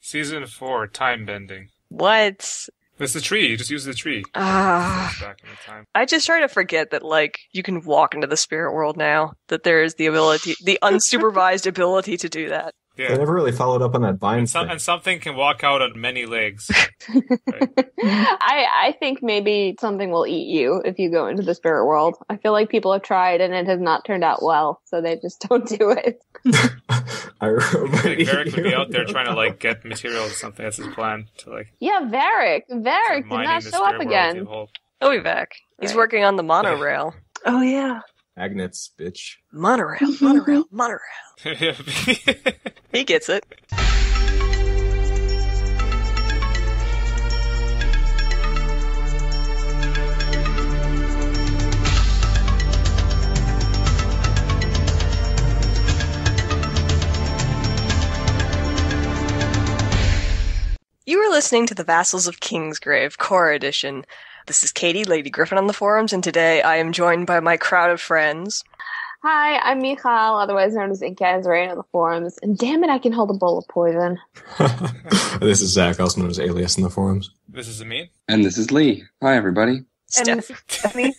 Season 4, time bending. What? It's the tree. You just use the tree. Back in the time. I just try to forget that, like, you can walk into the spirit world now. That there is the ability, the unsupervised ability to do that. Yeah. They never really followed up on that vine thing. And something can walk out on many legs. Right. I think maybe something will eat you if you go into the spirit world. I feel like people have tried and it has not turned out well, so they just don't do it. I think Varric would be out there trying to, like, get materials or something. That's his plan to, like... Yeah, Varric did not show up again. He'll be back. He's working on the monorail. Oh, yeah. Magnets, bitch. Monorail. He gets it. You are listening to the Vassals of Kingsgrave, Korra Edition. This is Katie, Lady Griffin on the forums, and today I am joined by my crowd of friends. Hi, I'm Michal, otherwise known as Ink as Rain on the forums, and damn it, I can hold a bowl of poison. This is Zach, also known as Alias in the forums. This is Amin. And this is Lee. Hi, everybody. Stephanie.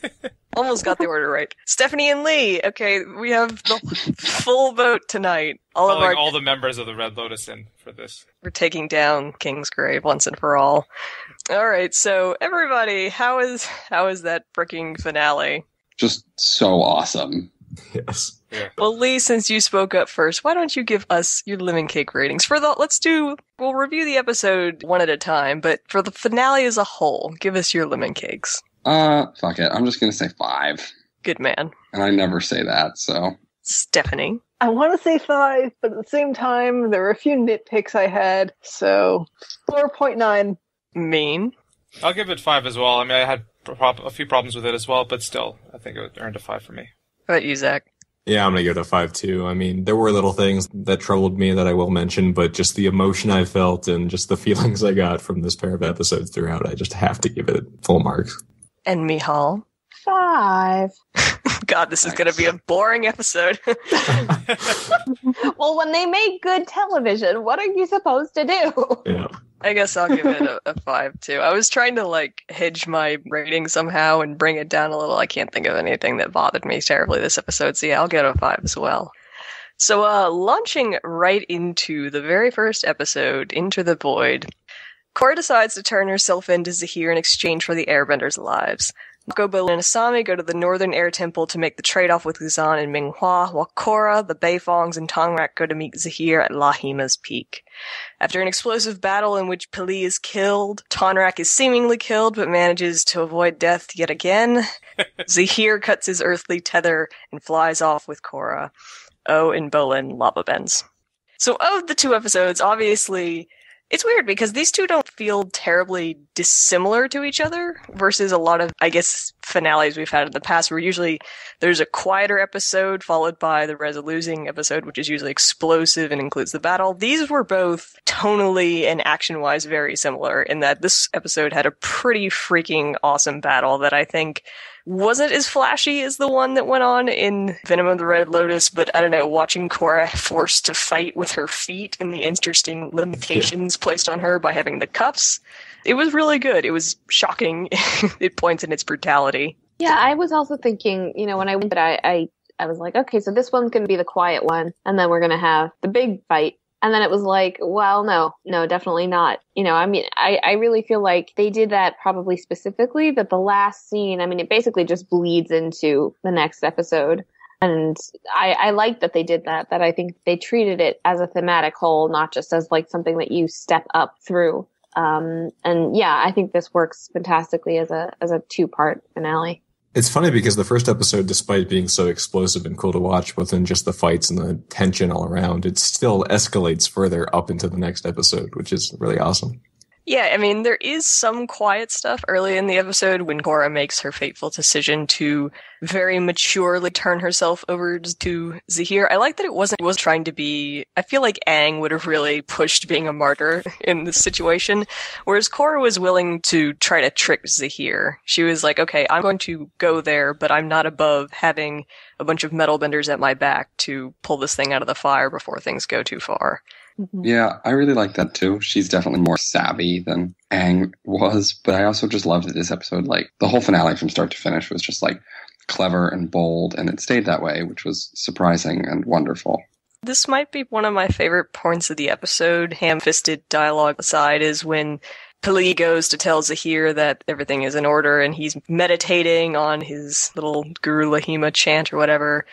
Almost got the order right. Stephanie and Lee. Okay, we have the full vote tonight. All the members of the Red Lotus in for this. We're taking down Kingsgrave once and for all. Alright, so everybody, how is that freaking finale? Just so awesome. Yes. Yeah. Well, Lee, since you spoke up first, why don't you give us your lemon cake ratings? We'll review the episode one at a time, but for the finale as a whole, give us your lemon cakes. Fuck it. I'm just gonna say 5. Good man. And I never say that, so. Stephanie. I want to say 5, but at the same time, there were a few nitpicks I had, so 4.9. Mean. I'll give it 5 as well. I mean, I had a few problems with it as well, but still, I think it earned a 5 for me. How about you, Zach? Yeah, I'm going to give it a 5 too. I mean, there were little things that troubled me that I will mention, but just the emotion I felt and just the feelings I got from this pair of episodes throughout, I just have to give it full marks. And Michal? 5. God, this is going to be a boring episode. Well, when they make good television, what are you supposed to do? Yeah. I guess I'll give it a 5 too. I was trying to like hedge my rating somehow and bring it down a little. I can't think of anything that bothered me terribly this episode, so yeah, I'll get a 5 as well. So launching right into the very first episode, Into the Void, Korra decides to turn herself into Zahir in exchange for the Airbenders' lives. Mako, and Asami go to the Northern Air Temple to make the trade-off with Guzan and Minghua, while Korra, the Beifongs, and Tongrak go to meet Zahir at Lahima's Peak. After an explosive battle in which Pili is killed, Tongrak is seemingly killed but manages to avoid death yet again. Zahir cuts his earthly tether and flies off with Korra. And Bolin lava bends. So of the two episodes, obviously, it's weird because these two don't feel terribly dissimilar to each other versus a lot of, I guess, finales we've had in the past where usually there's a quieter episode followed by the resolute episode, which is usually explosive and includes the battle. These were both tonally and action-wise very similar in that this episode had a pretty freaking awesome battle that I think wasn't as flashy as the one that went on in Venom of the Red Lotus, but I don't know, watching Korra forced to fight with her feet and the interesting limitations placed on her by having the cuffs, it was really good. It was shocking at points in its brutality. Yeah, I was also thinking, when I went, I was like, okay, so this one's going to be the quiet one, and then we're going to have the big fight. And then it was like, well, no, definitely not. I really feel like they did that probably specifically, that the last scene, it basically just bleeds into the next episode. And I like that they did that I think they treated it as a thematic whole, not just as like something that you step up through. And yeah, I think this works fantastically as a 2-part finale. It's funny because the first episode, despite being so explosive and cool to watch within just the fights and the tension all around, it still escalates further up into the next episode, which is really awesome. Yeah, there is some quiet stuff early in the episode when Korra makes her fateful decision to very maturely turn herself over to Zahir. I like that it was trying to be... I feel like Aang would have really pushed being a martyr in this situation, whereas Korra was willing to try to trick Zahir. She was like, okay, I'm going to go there, but I'm not above having a bunch of metal benders at my back to pull this thing out of the fire before things go too far. Yeah, I really like that too. She's definitely more savvy than Aang was, but I also just loved that this episode, like, the whole finale from start to finish was just, like, clever and bold, and it stayed that way, which was surprising and wonderful. This might be one of my favorite points of the episode, ham-fisted dialogue aside, is when Pali goes to tell Zahir that everything is in order, and he's meditating on his little Guru Lahima chant or whatever.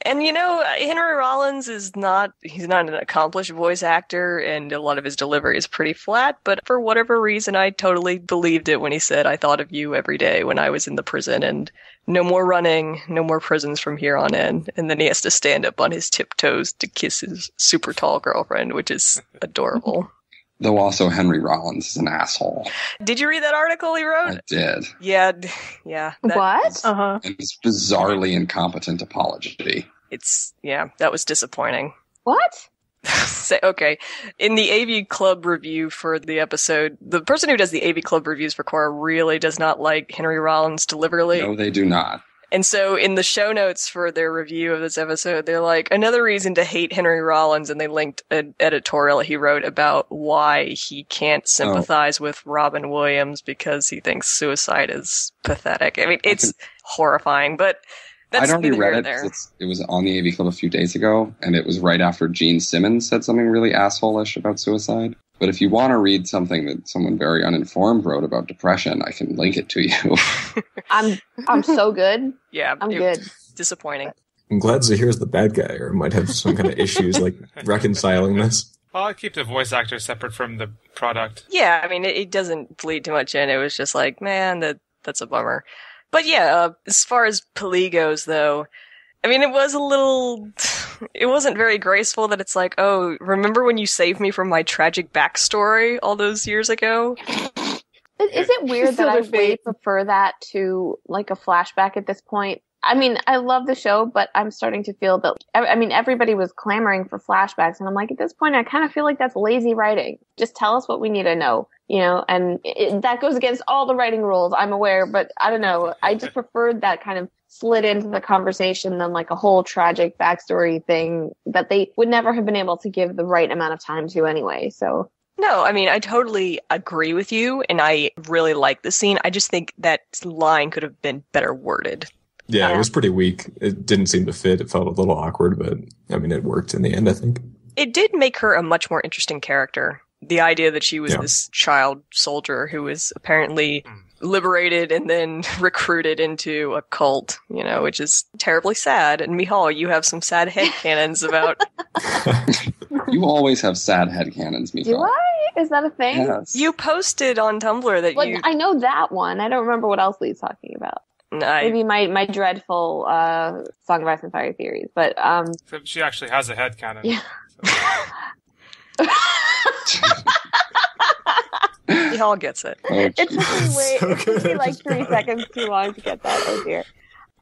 And, you know, Henry Rollins he's not an accomplished voice actor, and a lot of his delivery is pretty flat, but for whatever reason, I totally believed it when he said, I thought of you every day when I was in the prison, and no more running, no more prisons from here on in. And then he has to stand up on his tiptoes to kiss his super tall girlfriend, which is adorable. Though also Henry Rollins is an asshole. Did you read that article he wrote? I did. Yeah. What? And it's bizarrely incompetent apology. That was disappointing. What? Okay. In the AV Club review for the episode, the person who does the AV Club reviews for Korra really does not like Henry Rollins' delivery. No, they do not. And so in the show notes for their review of this episode, they're like, another reason to hate Henry Rollins, and they linked an editorial he wrote about why he can't sympathize with Robin Williams because he thinks suicide is pathetic. I mean, it's horrifying, but that's I'd already read it. there. It was on the AV Club a few days ago, and it was right after Gene Simmons said something really asshole-ish about suicide. But if you want to read something that someone very uninformed wrote about depression, I can link it to you. I'm so good. Yeah, I'm good. Disappointing. I'm glad Zahir's the bad guy, or might have some kind of issues like reconciling this. Well, I keep the voice actor separate from the product. Yeah, I mean, it doesn't bleed too much in. It was just like, man, that's a bummer. But yeah, as far as Pali goes, though, I mean, it wasn't very graceful that it's like, oh, remember when you saved me from my tragic backstory all those years ago? Is it weird that I way prefer that to, like, a flashback at this point? I mean, I love the show, but I'm starting to feel that, I mean, everybody was clamoring for flashbacks, and I'm like, at this point, I kind of feel like that's lazy writing. Just tell us what we need to know, you know, and that goes against all the writing rules, I'm aware, but I don't know. I just preferred that kind of slid into the conversation than like a whole tragic backstory thing that they would never have been able to give the right amount of time to anyway, so. No, I mean, I totally agree with you, and I really like the scene. I just think that line could have been better worded. Yeah, it was pretty weak. It didn't seem to fit. It felt a little awkward, but I mean, it worked in the end, I think. It did make her a much more interesting character. The idea that she was this child soldier who was apparently liberated and then recruited into a cult, you know, which is terribly sad. And Mihal, you have some sad headcanons about... You always have sad headcanons, Mihal. Do I? Is that a thing? Yes. You posted on Tumblr that you... I know that one. I don't remember what else Lee's talking about. Maybe my dreadful Song of Ice and Fire theories, but So she actually has a headcanon. Yeah. He all gets it. It took me like 3 seconds too long to get that. Oh dear.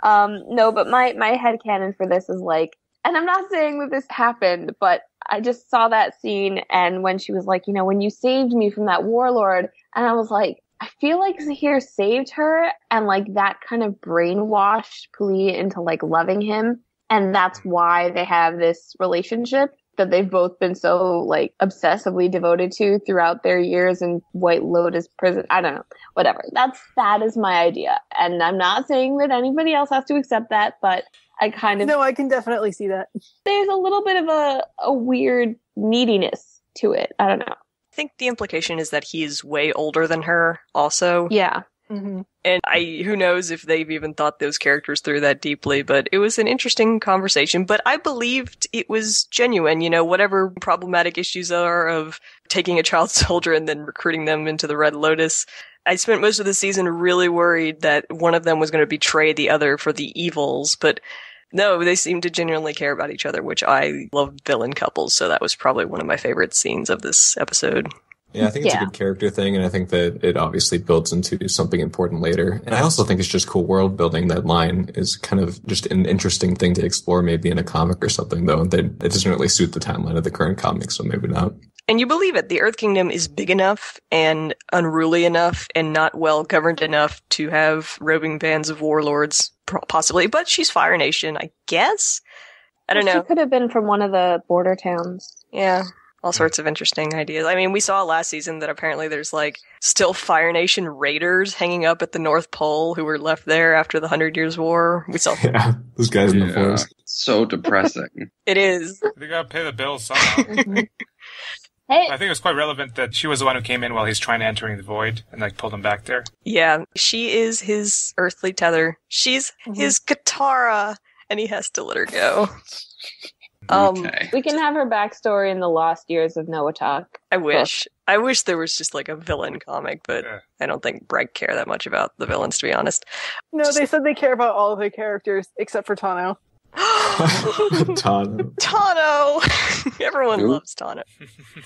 No, but my headcanon for this is like, and I'm not saying that this happened, but I just saw that scene, and when she was like, you know, when you saved me from that warlord, and I was like, I feel like Zahir saved her, and like that kind of brainwashed Pali into like loving him, and that's why they have this relationship that they've both been so like obsessively devoted to throughout their years in White Lotus prison. I don't know, whatever. That is my idea, and I'm not saying that anybody else has to accept that, but I kind of I can definitely see that. There's a little bit of a weird neediness to it. I don't know. I think the implication is that he's way older than her also. Yeah. Mm-hmm. And who knows if they've even thought those characters through that deeply, but it was an interesting conversation. But I believed it was genuine, you know, whatever problematic issues are of taking a child soldier and then recruiting them into the Red Lotus. I spent most of the season really worried that one of them was going to betray the other for the evils, but no, they seem to genuinely care about each other, which I love villain couples, so that was probably one of my favorite scenes of this episode. Yeah, I think it's a good character thing, and I think that it obviously builds into something important later. And I also think it's just cool world building. That line is kind of just an interesting thing to explore maybe in a comic or something, though. That it doesn't really suit the timeline of the current comic, so maybe not. And you believe it. The Earth Kingdom is big enough and unruly enough and not well governed enough to have roving bands of warlords, possibly. But she's Fire Nation, I guess? I don't know. She could have been from one of the border towns. Yeah. all sorts of interesting ideas. I mean, we saw last season that apparently there's like still Fire Nation raiders hanging up at the North Pole who were left there after the 100 Years' War. We saw those guys in the forest. So depressing. It is. They gotta pay the bills somehow. Hey, I think it was quite relevant that she was the one who came in while he's trying to enter the void and like pulled him back there. Yeah, she is his earthly tether. She's his Katara, and he has to let her go. Okay. we can have her backstory in the Lost Years of Noah Talk. I wish. I wish there was just like a villain comic, but I don't think Breg care that much about the villains, to be honest. No, they said they care about all of the characters except for Tano. Tano! Everyone Who? loves Tano.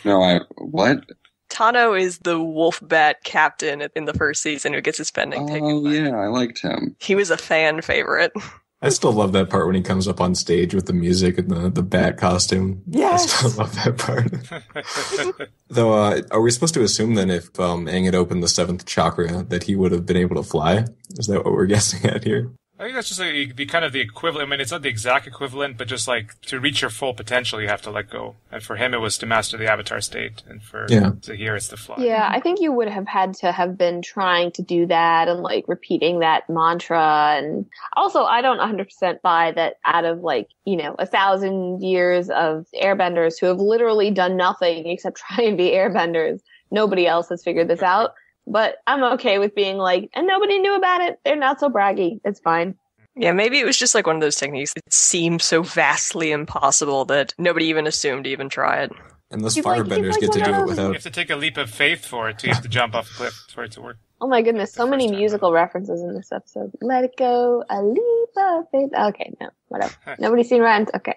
No, what? Tano is the wolf bat captain in the first season who gets his pending taken. Oh, yeah, I liked him. He was a fan favorite. I still love that part when he comes up on stage with the music and the bat costume. Yes! I still love that part. Though, are we supposed to assume then if Aang had opened the 7th chakra that he would have been able to fly? Is that what we're guessing at here? I think that's just the kind of the equivalent. I mean, it's not the exact equivalent, but just like to reach your full potential, you have to let go. And for him, it was to master the avatar state, and for Zahir, it's to fly. Yeah, I think you would have had to have been trying to do that and like repeating that mantra. And also, I don't 100% buy that out of like, 1,000 years of airbenders who have literally done nothing except try and be airbenders, nobody else has figured this out. But I'm okay with being like, and nobody knew about it. They're not so braggy. It's fine. Yeah, maybe it was just like one of those techniques that seemed so vastly impossible that nobody even assumed to even try it. And those firebenders get to do it without... You have to take a leap of faith for it. You have to jump off a cliff for it to work. Oh my goodness, so many musical references in this episode. Let it go, a leap of faith. Okay, no, whatever. Nobody's seen Rent? Okay.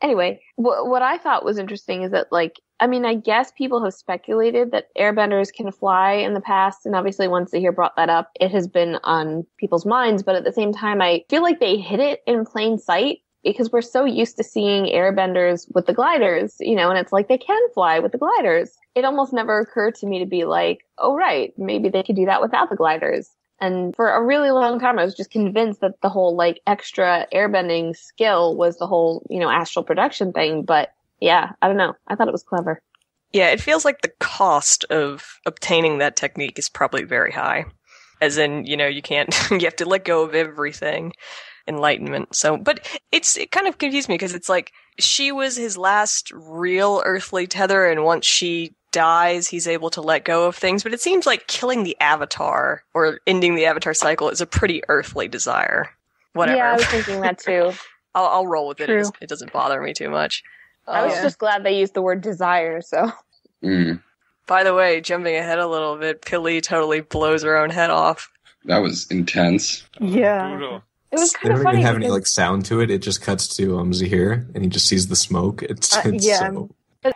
Anyway, what I thought was interesting is that, like, I mean, I guess people have speculated that airbenders can fly in the past, and obviously once Zahir brought that up, it has been on people's minds, but at the same time, I feel like they hid it in plain sight, because we're so used to seeing airbenders with the gliders, and it's like they can fly with the gliders. It almost never occurred to me to be like, oh right, maybe they could do that without the gliders. And for a really long time, I was just convinced that the whole, like, extra airbending skill was the whole, astral projection thing. But yeah, I don't know. I thought it was clever. Yeah, it feels like the cost of obtaining that technique is probably very high. As in, you can't, you have to let go of everything. Enlightenment. So, but it kind of confused me because it's like she was his last real earthly tether, and once she dies, he's able to let go of things. But it seems like killing the avatar or ending the avatar cycle is a pretty earthly desire. Whatever. Yeah, I was thinking that too. I'll roll with it. True. It doesn't bother me too much. I was just glad they used the word desire, so. By the way, jumping ahead a little bit, Pili totally blows her own head off. That was intense. Yeah. Brutal. It was They kind of don't funny. even have any like sound to it. It just cuts to Zahir, and he just sees the smoke. It's yeah. so...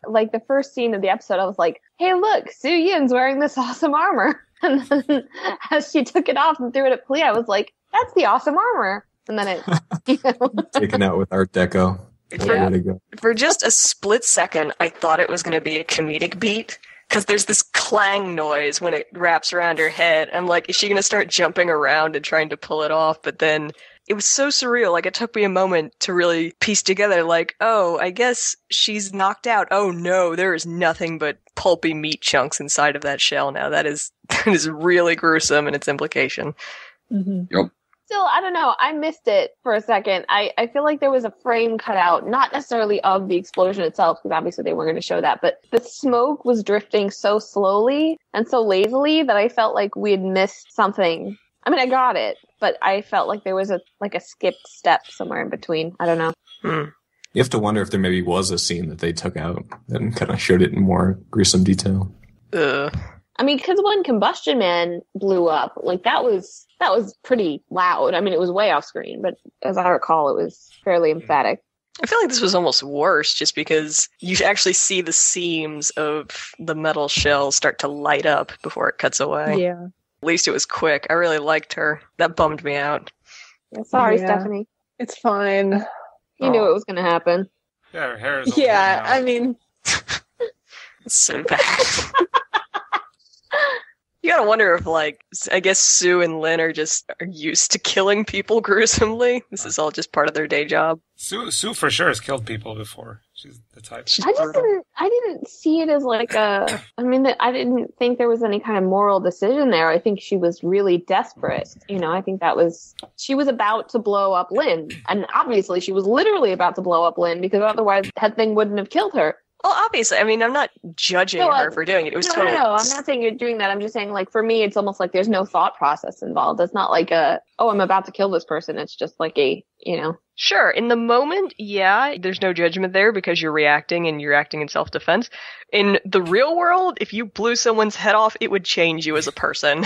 Like the first scene of the episode, I was like, hey, look, Su Yin's wearing this awesome armor. And then as she took it off and threw it at Pli, I was like, that's the awesome armor. And then it, taken out with Art Deco. Yeah. Way to go. For just a split second, I thought it was going to be a comedic beat. Because there's this clang noise when it wraps around her head. I'm like, is she going to start jumping around and trying to pull it off? But then it was so surreal. Like, it took me a moment to really piece together, like, oh, I guess she's knocked out. Oh, no, there is nothing but pulpy meat chunks inside of that shell now. That is really gruesome in its implication. Mm-hmm. Yep. still, I don't know. I missed it for a second. I feel like there was a frame cut out, not necessarily of the explosion itself, because obviously they weren't going to show that, but the smoke was drifting so slowly and so lazily that I felt like we had missed something. I mean, I got it, but I felt like there was a skipped step somewhere in between. I don't know. You have to wonder if there maybe was a scene that they took out and kind of showed it in more gruesome detail. I mean, because when Combustion Man blew up, like that was pretty loud. I mean, it was way off screen, but as I recall, it was fairly emphatic. I feel like this was almost worse just because you actually see the seams of the metal shell start to light up before it cuts away. Yeah. At least it was quick. I really liked her. That bummed me out. Yeah, sorry, Yeah. Stephanie. It's fine. You knew it was going to happen. Yeah, her hair is all Yeah, blown out. I mean, It's so bad. You gotta wonder if, like, I guess Sue and Lynn are used to killing people gruesomely. This is all just part of their day job. Sue for sure has killed people before. She's the type. I didn't see it as like I didn't think there was any kind of moral decision there. I think she was really desperate. I think she was about to blow up Lynn. And obviously she was literally about to blow up Lynn because otherwise that thing wouldn't have killed her. Well, obviously, I mean, I'm not judging her for doing it. It was totally... No, I'm not saying you're doing that. I'm just saying, like, for me, it's almost like there's no thought process involved. It's not like I'm about to kill this person. It's just like Sure. In the moment, yeah, there's no judgment there because you're reacting and you're acting in self-defense. In the real world, if you blew someone's head off, it would change you as a person.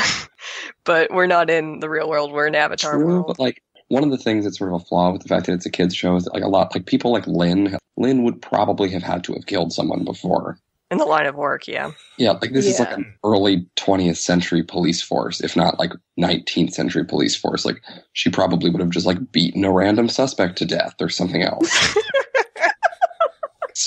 But we're not in the real world. We're in Avatar world. But, like, one of the things that's sort of a flaw with the fact that it's a kid's show is that, like, a lot, like, people like Lynn would probably have had to have killed someone before. In the line of work, yeah. Yeah, like, this is like an early 20th century police force, if not, like, 19th century police force. Like, she probably would have just, like, beaten a random suspect to death or something else.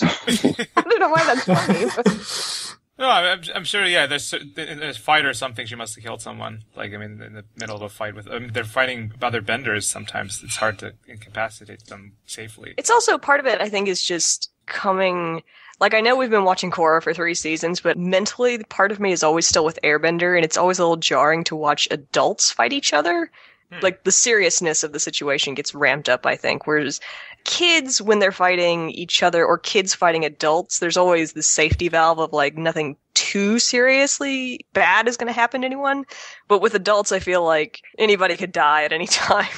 I don't know why that's funny, but... No, I'm sure. Yeah, in a fight or something, she must have killed someone. Like, I mean, in the middle of a fight they're fighting other benders. Sometimes it's hard to incapacitate them safely. It's also part of it. I think is just coming. Like, I know we've been watching Korra for 3 seasons, but mentally, part of me is always still with Airbender, and it's always a little jarring to watch adults fight each other. Like, the seriousness of the situation gets ramped up, I think. Whereas kids, when they're fighting each other, or kids fighting adults, there's always the safety valve of, like, nothing too seriously bad is going to happen to anyone. But with adults, I feel like anybody could die at any time.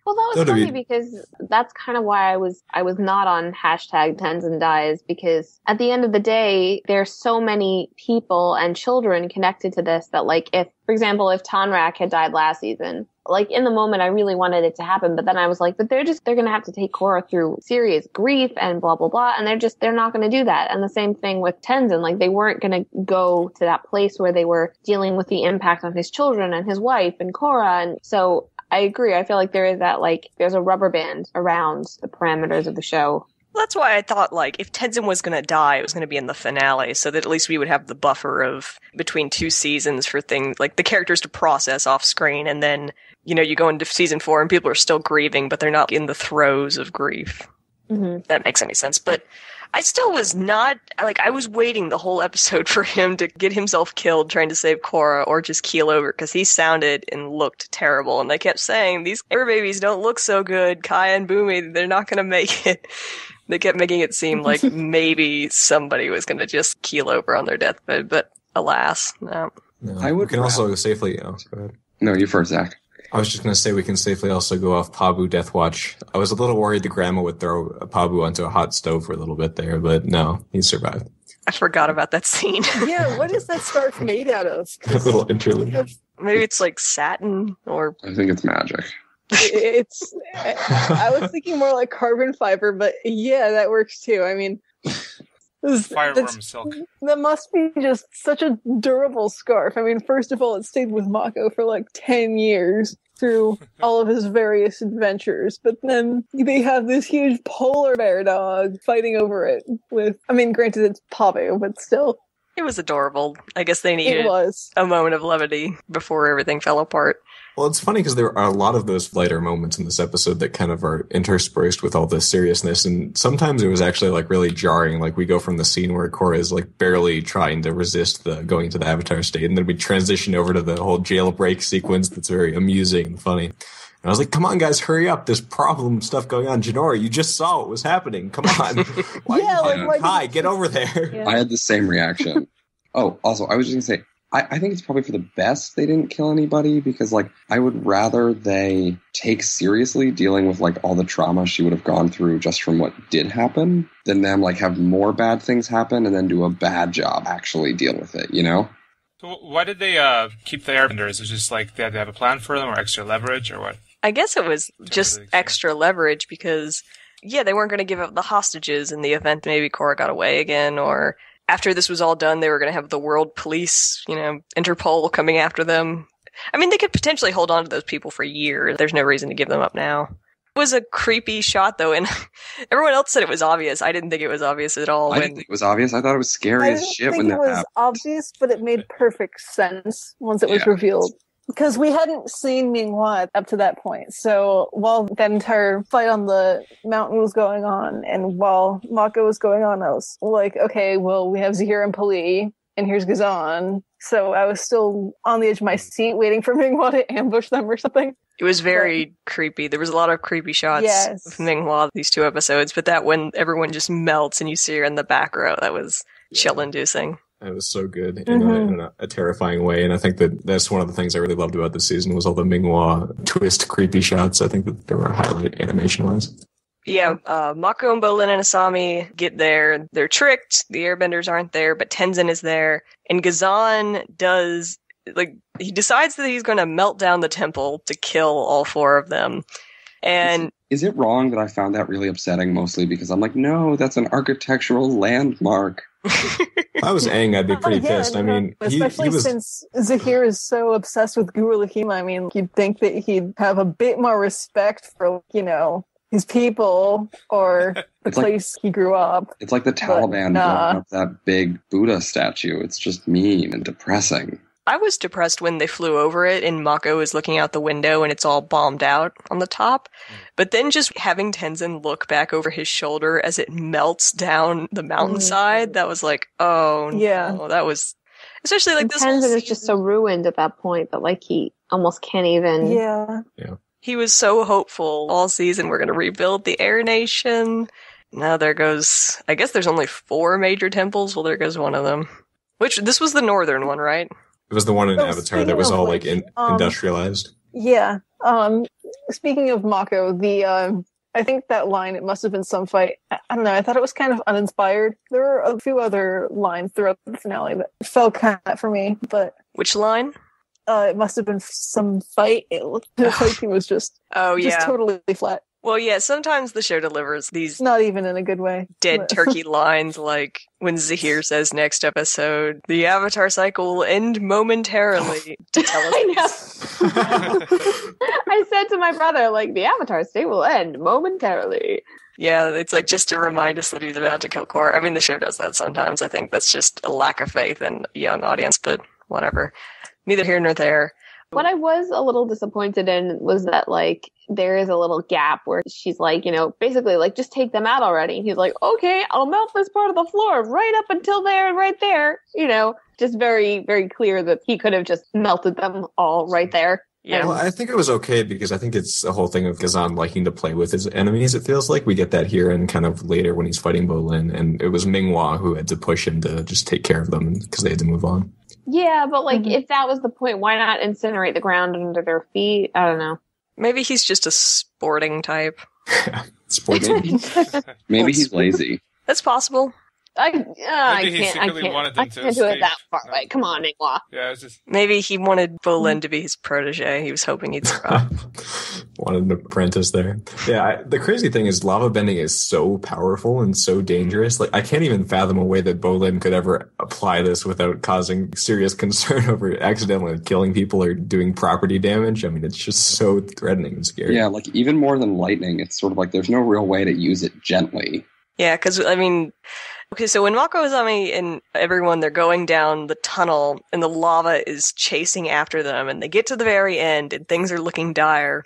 Well, that was funny because that's kind of why I was not on hashtag Tenzin dies, because at the end of the day, there's so many people and children connected to this that, like, if, for example, if Tonrak had died last season, like, in the moment, I really wanted it to happen, but then I was like, but they're going to have to take Korra through serious grief and blah, blah, blah, and they're not going to do that. And the same thing with Tenzin, like, they weren't going to go to that place where they were dealing with the impact on his children and his wife and Korra, and so I agree. I feel like there is that, like, there's a rubber band around the parameters of the show. Well, that's why I thought, like, if Tenzin was going to die, it was going to be in the finale, so that at least we would have the buffer of between 2 seasons for things, like, the characters to process off screen, and then, you go into season 4 and people are still grieving, but they're not in the throes of grief. Mm-hmm. If that makes any sense. But I still was not, like, I was waiting the whole episode for him to get himself killed trying to save Korra or just keel over, because he sounded and looked terrible, and they kept saying, these air babies don't look so good, Kaya and Boomy, they're not going to make it. They kept making it seem like maybe somebody was going to just keel over on their deathbed, but alas, no. We can also safely, go ahead. No, you first, Zach. I was just going to say we can safely also go off Pabu Death Watch. I was a little worried the grandma would throw Pabu onto a hot stove for a little bit there, but no, he survived. I forgot about that scene. Yeah, what is that scarf made out of? A little interlude. Maybe it's like satin or... I think it's magic. I was thinking more like carbon fiber, but yeah, that works too. I mean... Fireworm silk. That must be just such a durable scarf. I mean, first of all, it stayed with Mako for like 10 years through all of his various adventures, but then they have this huge polar bear dog fighting over it with, I mean, granted it's Pabu, but still. It was adorable. I guess they needed a moment of levity before everything fell apart. Well, it's funny because there are a lot of those lighter moments in this episode that kind of are interspersed with all this seriousness. And sometimes it was actually like really jarring. Like we go from the scene where Korra is like barely trying to resist the going to the Avatar state. And then we transition over to the whole jailbreak sequence that's very amusing and funny. And I was like, come on, guys, hurry up. There's problem stuff going on. Jinora, you just saw what was happening. Come on. Hi, get over there. Yeah. I had the same reaction. Oh, also, I was just going to say, I think it's probably for the best they didn't kill anybody, because, like, I would rather they take seriously dealing with, like, all the trauma she would have gone through just from what did happen than them, like, have more bad things happen and then do a bad job actually deal with it, you know? So why did they keep the airbenders? Is it just, like, they had to have a plan for them or extra leverage or what? I guess it was just extra leverage because, yeah, they weren't going to give up the hostages in the event maybe Korra got away again, or... After this was all done, they were going to have the world police, Interpol coming after them. I mean, they could potentially hold on to those people for years. There's no reason to give them up now. was a creepy shot, though, and everyone else said it was obvious. I didn't think it was obvious at all. I didn't think it was obvious. I thought it was scary as shit when that happened. I didn't think it was obvious, but it made perfect sense once it was revealed. Because we hadn't seen Minghua up to that point. So while that entire fight on the mountain was going on, and while Mako was going on, I was like, okay, well, we have Zahir and Pali, and here's Gazan. So I was still on the edge of my seat waiting for Minghua to ambush them or something. It was very creepy. There was a lot of creepy shots of Minghua these 2 episodes, but that when everyone just melts and you see her in the back row, that was chill-inducing. It was so good in a terrifying way, and I think that's one of the things I really loved about this season was all the Minghua twist creepy shots. I think that they were a highlight animation-wise. Yeah, Mako and Bolin and Asami get there. They're tricked. The airbenders aren't there, but Tenzin is there. And Gazan he decides that he's going to melt down the temple to kill all 4 of them. And is it wrong that I found that really upsetting, mostly because I'm like, no, that's an architectural landmark. If I was Aang, I'd be pretty pissed. I mean, especially since Zahir is so obsessed with Guru Lahima. I mean, you'd think that he'd have a bit more respect for, his people or the place he grew up. It's like the Taliban blowing up that big Buddha statue. It's just mean and depressing. I was depressed when they flew over it and Mako is looking out the window and it's all bombed out on the top. But then just having Tenzin look back over his shoulder as it melts down the mountainside, that was like, oh no, that was... Especially like this Tenzin is just so ruined at that point that he almost can't even... Yeah. He was so hopeful all season we're going to rebuild the Air Nation. Now there goes... I guess there's only 4 major temples. Well, there goes one of them. This was the northern one, right? It was the one in Avatar that was all industrialized. Yeah. Speaking of Mako, I think that line, it must have been some fight. I don't know. I thought it was kind of uninspired. There were a few other lines throughout the finale that fell kind of for me, but... Which line? It must have been some fight. The fighting was just totally flat. Well, yeah, sometimes the show delivers these... Not even in a good way. Dead turkey lines, like when Zahir says next episode, the Avatar cycle will end momentarily to tell us. I said to my brother, the Avatar state will end momentarily. Yeah, it's just to remind us that he's about to kill Korra. I mean, the show does that sometimes. I think that's just a lack of faith in a young audience, but whatever. Neither here nor there. What I was a little disappointed in was that, there is a little gap where she's basically, just take them out already. And he's like, okay, I'll melt this part of the floor right up until there and right there. Just very, very clear that he could have just melted them all right there. Yeah. Well, I think it was okay because I think it's the whole thing of Gazan liking to play with his enemies. It feels like we get that here and kind of later when he's fighting Bolin. And it was Minghua who had to push him to just take care of them because they had to move on. Yeah, but if that was the point, why not incinerate the ground under their feet? I don't know. Maybe he's just a sporting type. Sporting. Maybe he's lazy. That's possible. I can't do it that far away. Come on, Minghua. Yeah, it's just... Maybe he wanted Bolin to be his protege. He was hoping he'd survive. Wanted an apprentice there. Yeah, the crazy thing is lava bending is so powerful and so dangerous. I can't even fathom a way that Bolin could ever apply this without causing serious concern over accidentally killing people or doing property damage. I mean, it's just so threatening and scary. Yeah, even more than lightning, it's sort of there's no real way to use it gently. Yeah, because, okay, so when Mako Azami and everyone, they're going down the tunnel and the lava is chasing after them and they get to the very end and things are looking dire.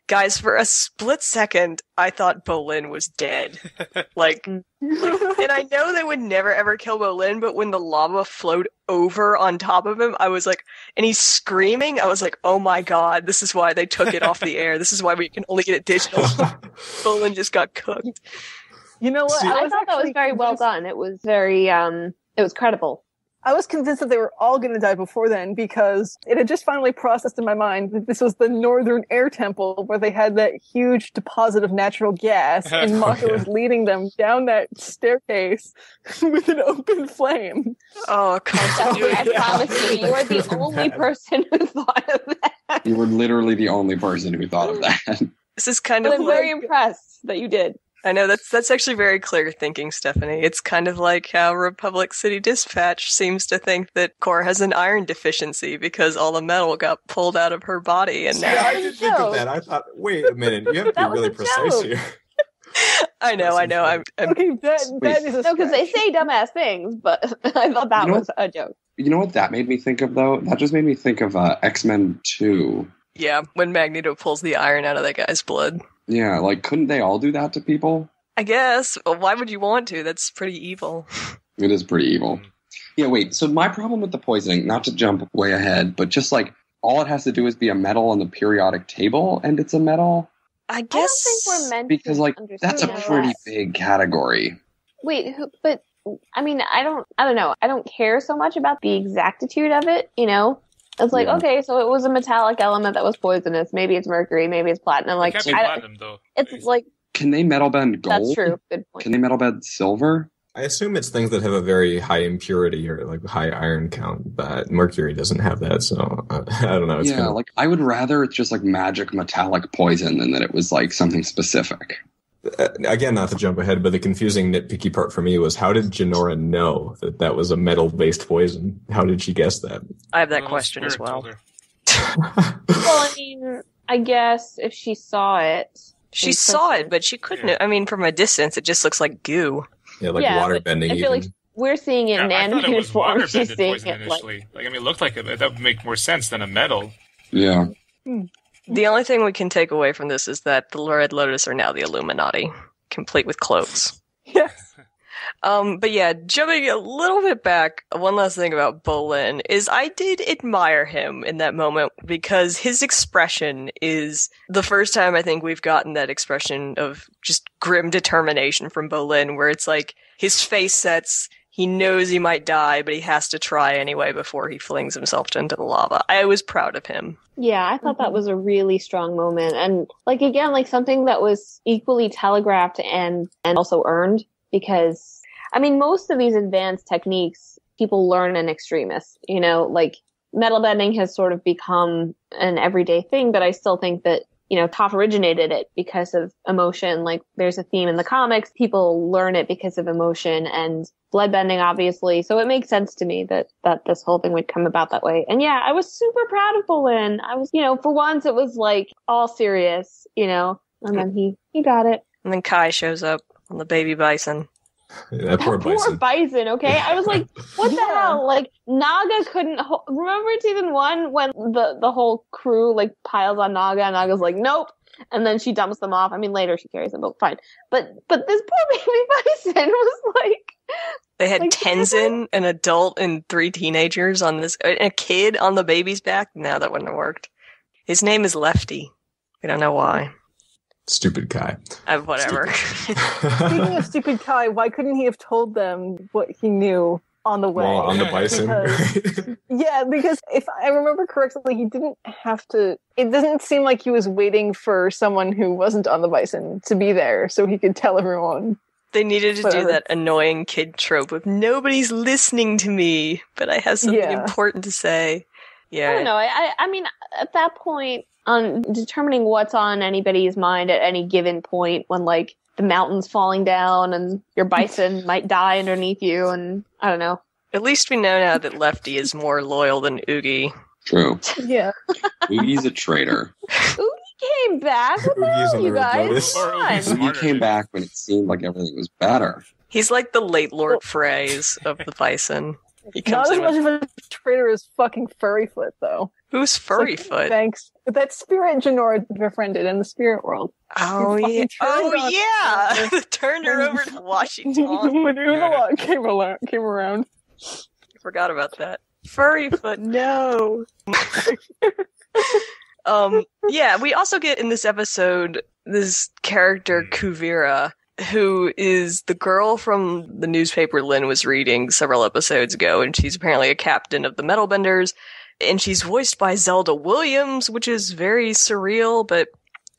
Guys, for a split second, I thought Bolin was dead. And I know they would never ever kill Bolin, but when the lava flowed over on top of him, I was like, and he's screaming, I was like, oh my god, this is why they took it off the air. This is why we can only get it digital. Bolin just got cooked. You know what? I thought that was very well done. It was very, it was credible. I was convinced that they were all going to die before then because it had just finally processed in my mind that this was the Northern Air Temple where they had that huge deposit of natural gas and Mako was leading them down that staircase with an open flame. Oh, I promise you are the only person who thought of that. You were literally the only person who thought of that. This is kind of I'm very impressed that you did. I know that's actually very clear thinking, Stephanie. It's kind of like how Republic City Dispatch seems to think that Korra has an iron deficiency because all the metal got pulled out of her body, and now I did think of that. I thought, wait a minute, you have to be really precise here. I know. I'm Okay, that is a No, because they say dumbass things, but I thought that was a joke. You know what that made me think of, though? That just made me think of X-Men 2. Yeah, when Magneto pulls the iron out of that guy's blood. Yeah, like, couldn't they all do that to people? I guess. Well, why would you want to? That's pretty evil. It is pretty evil. Yeah, wait, so my problem with the poisoning, not to jump way ahead, but just like, all it has to do is be a metal on the periodic table, and it's a metal? I guess. I don't think we're meant because, to like, that's a pretty that. big category. Wait, but, I mean, I don't know. I don't care so much about the exactitude of it, you know? It's like, okay, so it was a metallic element that was poisonous. Maybe it's mercury, maybe it's platinum. Like, It can't be platinum, though. It's like, Can they metal bend gold? that's true. Good point. Can they metal bend silver? I assume it's things that have a very high impurity or like high iron count, but mercury doesn't have that, so I don't know. It's Like, I would rather it's just like magic metallic poison than that it was like something specific. Again, not to jump ahead, but the confusing nitpicky part for me was how did Jinora know that was a metal-based poison? How did she guess that? I have that question as well. Well, I mean, I guess if she saw it. She saw it, but she couldn't. I mean, from a distance, it just looks like goo. Yeah, like Yeah, water but bending I feel even. like we're seeing it in I thought it animated was form. She's water-bended seeing poison it like. initially. Like, I mean, it looked like that would make more sense than a metal. Yeah. The only thing we can take away from this is that the Red Lotus are now the Illuminati, complete with cloaks. Yes. But yeah, jumping a little bit back, one last thing about Bolin is I did admire him in that moment because his expression is the first time I think we've gotten that expression of just grim determination from Bolin, where it's like his face sets, he knows he might die, but he has to try anyway before he flings himself into the lava. I was proud of him. Yeah, I thought that was a really strong moment. And like, again, like something that was equally telegraphed and also earned because, I mean, most of these advanced techniques, people learn in extremis, you know, like metal bending has sort of become an everyday thing, but I still think that, you know, Toph originated it because of emotion. Like there's a theme in the comics, people learn it because of emotion and blood bending, obviously. So it makes sense to me that this whole thing would come about that way. And yeah, I was super proud of Bolin. I was, you know, for once it was like all serious, you know, and then he got it. And then Kai shows up on the baby bison. Yeah, that poor bison. Okay? I was like, what the hell? Like, Naga couldn't remember in season 1 when the whole crew, like, piles on Naga, and Naga's like, nope. And then she dumps them off. I mean, later she carries them, but fine. But this poor baby bison was like... They had like, Tenzin, an adult, and 3 teenagers on this... a kid on the baby's back? No, that wouldn't have worked. His name is Lefty. We don't know why. Stupid Kai. Whatever. Speaking of stupid Kai, why couldn't he have told them what he knew on the way? Well, on the bison. Because if I remember correctly, he didn't have to... It doesn't seem like he was waiting for someone who wasn't on the bison to be there so he could tell everyone. They needed to do that annoying kid trope of nobody's listening to me, but I have something important to say. Yeah. I don't know. I mean, at that point, on determining what's on anybody's mind at any given point when, like, the mountain's falling down and your bison might die underneath you, and I don't know. At least we know now that Lefty is more loyal than Oogie. True. Yeah. Oogie's a traitor. Oogie came back. What the hell, you guys? Oogie came back when it seemed like everything was better. He's like the late Lord Freys of the bison. He comes Not as in much of a traitor as fucking Furryfoot, though. Who's Furryfoot? Thanks. That spirit Jinora befriended in the spirit world. Oh, yeah. Turned her over to Washington. When Unalot came around. I forgot about that. Furryfoot, no. Yeah, we also get in this episode this character, Kuvira, who is the girl from the newspaper Lynn was reading several episodes ago, and she's apparently a captain of the Metalbenders, and she's voiced by Zelda Williams, which is very surreal, but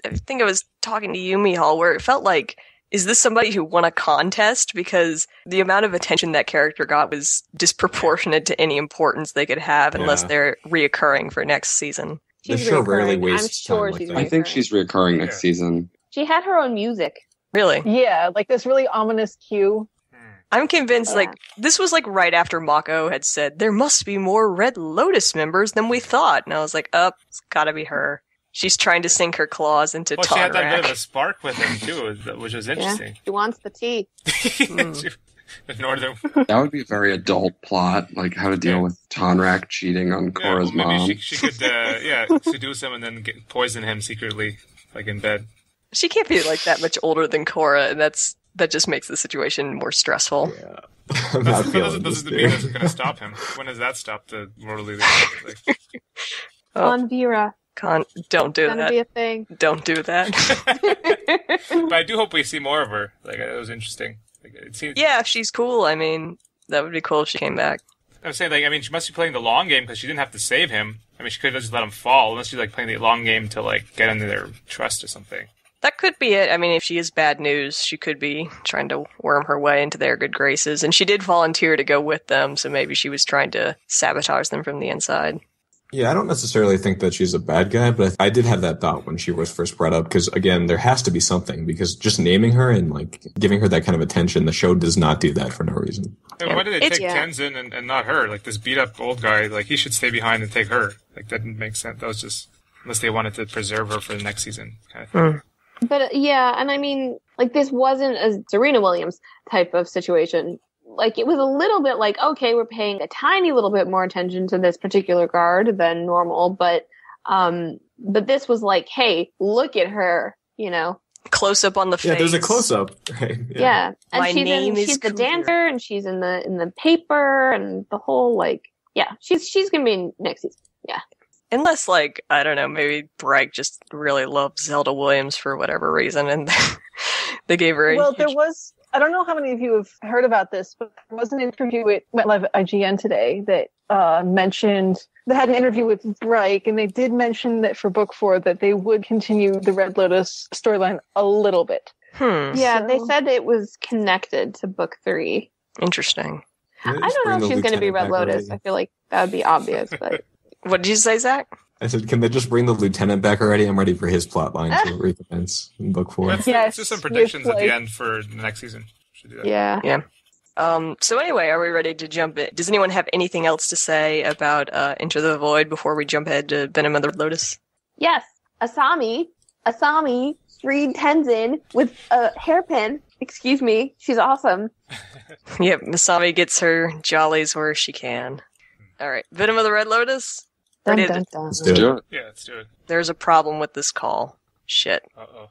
I think I was talking to you, Mihal, where it felt like, is this somebody who won a contest? Because the amount of attention that character got was disproportionate to any importance they could have unless they're reoccurring for next season. The show rarely wastes I'm sure time she's like that. I think she's reoccurring next season. She had her own music. Really? Yeah, like this really ominous cue. I'm convinced, this was, right after Mako had said, there must be more Red Lotus members than we thought. And I was like, it's gotta be her. She's trying to sink her claws into Tonrak. She had that bit of a spark with him, too, which was interesting. Yeah, she wants the tea. The northern... That would be a very adult plot, like how to deal with Tonrak cheating on Korra's mom. Maybe she could, seduce him and then poison him secretly, in bed. She can't be, that much older than Korra, and that just makes the situation more stressful. Yeah. Doesn't mean that's going to stop him. When has that stopped the worldly leader? On Vera. Don't do that. It's gonna be a thing. Don't do that. But I do hope we see more of her. It was interesting. Yeah, if she's cool, I mean, that would be cool if she came back. I was saying, she must be playing the long game because she didn't have to save him. She could have just let him fall, unless she's playing the long game to get into their trust or something. That could be it. If she is bad news, she could be trying to worm her way into their good graces. And she did volunteer to go with them, so maybe she was trying to sabotage them from the inside. Yeah, I don't necessarily think that she's a bad guy, but I did have that thought when she was first brought up, because, again, there has to be something, because just naming her and, giving her that kind of attention, the show does not do that for no reason. And why did they take Tenzin and not her? This beat-up old guy, he should stay behind and take her. That didn't make sense. That was just... Unless they wanted to preserve her for the next season, kind of thing. But, yeah, and this wasn't a Serena Williams type of situation. It was a little bit okay, we're paying a tiny little bit more attention to this particular guard than normal, but this was hey, look at her, Close up on the face. Yeah, there's a close up. Right? Yeah. And she's the dancer, and she's in the paper, and the whole she's gonna be in next season. Yeah. Unless, I don't know, maybe Bryke just really loves Zelda Williams for whatever reason, and they gave her there was... I don't know how many of you have heard about this, but there was an interview with MetLife IGN today that mentioned... They had an interview with Bryke, and they did mention that for Book 4 that they would continue the Red Lotus storyline a little bit. Yeah, they said it was connected to Book 3. Interesting. I don't know if she's going to be Red Lotus. Already? I feel like that would be obvious, but... What did you say, Zach? I said, can they just bring the lieutenant back already? I'm ready for his plot line to recommence in Book 4. Let's do some predictions at the end for the next season. Should do that. Yeah. So anyway, are we ready to jump in? Does anyone have anything else to say about Into the Void before we jump ahead to Venom of the Lotus? Yes. Asami freed Tenzin with a hairpin. Excuse me. She's awesome. Yep, Asami gets her jollies where she can. All right, Venom of the Red Lotus? Dun, dun, dun. Let's do it. Yeah, let's do it. There's a problem with this call. Shit. Uh-oh.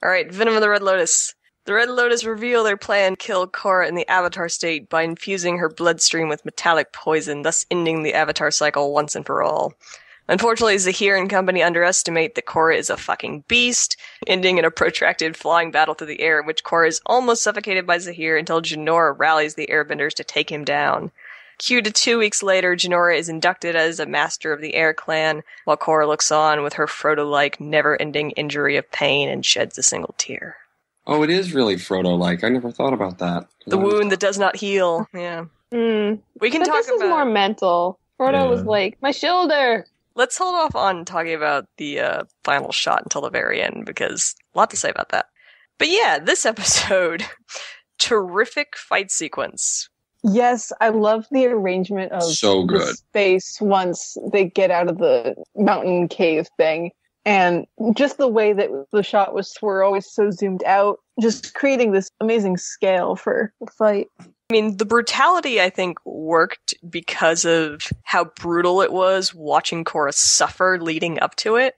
Alright, Venom of the Red Lotus. The Red Lotus reveal their plan to kill Korra in the Avatar state by infusing her bloodstream with metallic poison, thus ending the Avatar cycle once and for all. Unfortunately, Zahir and company underestimate that Korra is a fucking beast, ending in a protracted flying battle through the air in which Korra is almost suffocated by Zahir until Jinora rallies the airbenders to take him down. Cue to 2 weeks later, Jinora is inducted as a master of the Air Clan, while Korra looks on with her Frodo-like, never-ending injury of pain and sheds a single tear. Oh, it is really Frodo-like. I never thought about that. The wound that does not heal. Yeah. We can but talk this is about... more mental. Frodo was like, my shoulder! Let's hold off on talking about the final shot until the very end, because a lot to say about that. But yeah, this episode, terrific fight sequence. Yes, I love the arrangement of so good. The space once they get out of the mountain cave thing. And just the way that the shot was, were always so zoomed out, just creating this amazing scale for the fight. I mean, the brutality, I think, worked because of how brutal it was watching Korra suffer leading up to it.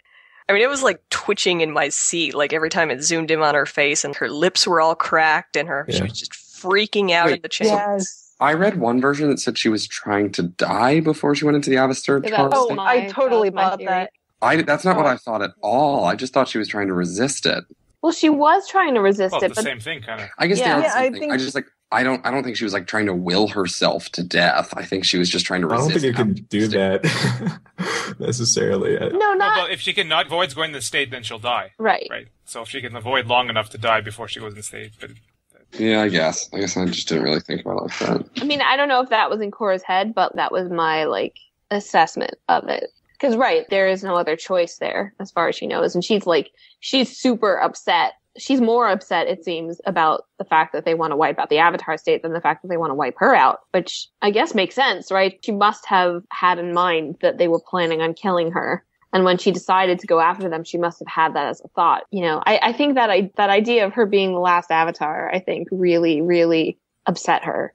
I mean, it was like twitching in my seat, like every time it zoomed in on her face, and her lips were all cracked, and she was just freaking out in the chair. Yes. I read one version that said she was trying to die before she went into the Avatar. Oh, I totally bought that. That's not what I thought at all. I just thought she was trying to resist it. Well, she was trying to resist it, the but same thing, kind of. I guess they are the same I thing. think- I just like I don't think she was like trying to will herself to death. I think she was just trying to I resist. don't think you can do that necessarily. no, not But if she can not avoid going in the state, then she'll die. right. Right. So if she can avoid long enough to die before she goes in the state, but Yeah, I guess I just didn't really think about it like that. I mean, I don't know if that was in Korra's head, but that was my like assessment of it. Because there is no other choice there, as far as she knows, and she's super upset. She's more upset, it seems, about the fact that they want to wipe out the Avatar state than the fact that they want to wipe her out, which I guess makes sense, right? She must have had in mind that they were planning on killing her. And when she decided to go after them, she must have had that as a thought. You know, I think that that idea of her being the last Avatar, I think, really, really upset her.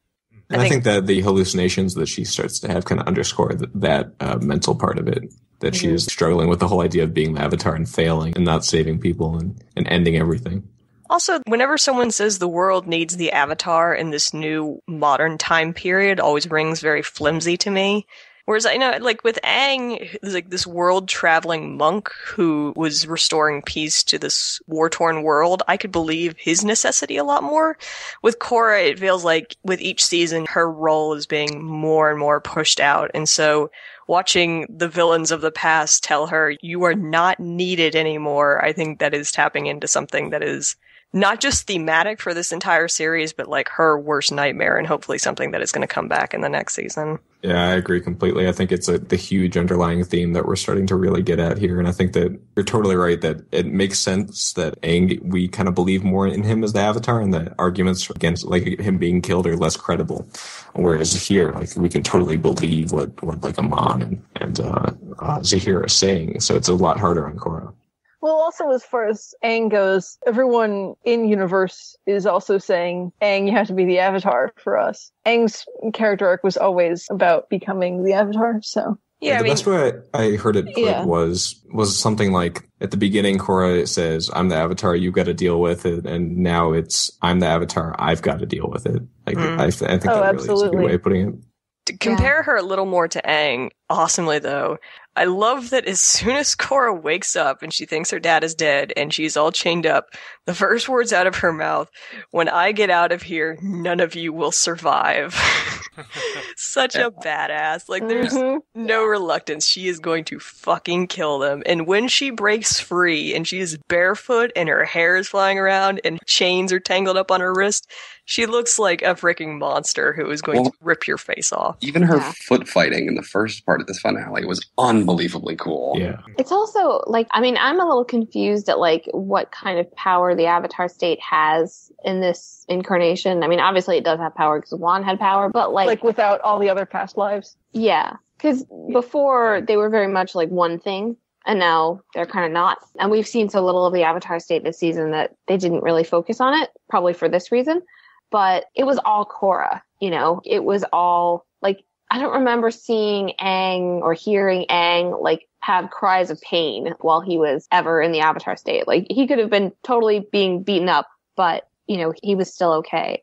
And I think that the hallucinations that she starts to have kind of underscore that mental part of it. That she is struggling with the whole idea of being the Avatar and failing and not saving people and ending everything. Also, whenever someone says the world needs the Avatar in this new modern time period, always rings very flimsy to me. Whereas I know, like with Aang, there's like this world-traveling monk who was restoring peace to this war-torn world. I could believe his necessity a lot more. With Korra, it feels like with each season, her role is being more and more pushed out. And so watching the villains of the past tell her, you are not needed anymore, I think that is tapping into something that is not just thematic for this entire series, but like her worst nightmare, and hopefully something that is going to come back in the next season. Yeah, I agree completely. I think it's the huge underlying theme that we're starting to really get at here. And I think that you're totally right that it makes sense that Aang, we kind of believe more in him as the Avatar, and the arguments against like him being killed are less credible. Whereas here, like we can totally believe what like Amon and Zahir are saying. So it's a lot harder on Korra. Well, also as far as Aang goes, everyone in universe is also saying, Aang, you have to be the Avatar for us. Aang's character arc was always about becoming the Avatar, so. Yeah, the best way I heard it put was something like, at the beginning, Korra says, I'm the Avatar, you've got to deal with it, and now it's, I'm the Avatar, I've got to deal with it. Like, I think that really is a good way of putting it. To compare her a little more to Aang, awesomely though, I love that as soon as Korra wakes up and she thinks her dad is dead and she's all chained up, the first words out of her mouth, when I get out of here, none of you will survive. Such a badass. Like, there's no reluctance. She is going to fucking kill them. And when she breaks free and she is barefoot and her hair is flying around and chains are tangled up on her wrist, she looks like a freaking monster who is going to rip your face off. Even her foot fighting in the first part of this finale was unbelievably cool. Yeah. It's also like, I mean, I'm a little confused at like what kind of power the Avatar state has in this incarnation. I mean, obviously it does have power because Wan had power, but like without all the other past lives. Yeah, because before they were very much like one thing, and now they're kind of not. And we've seen so little of the Avatar state this season that they didn't really focus on it, probably for this reason. But it was all Korra, you know? It was all, like, I don't remember seeing Aang or hearing Aang, like, have cries of pain while he was ever in the Avatar state. Like, he could have been totally being beaten up, but, you know, he was still okay.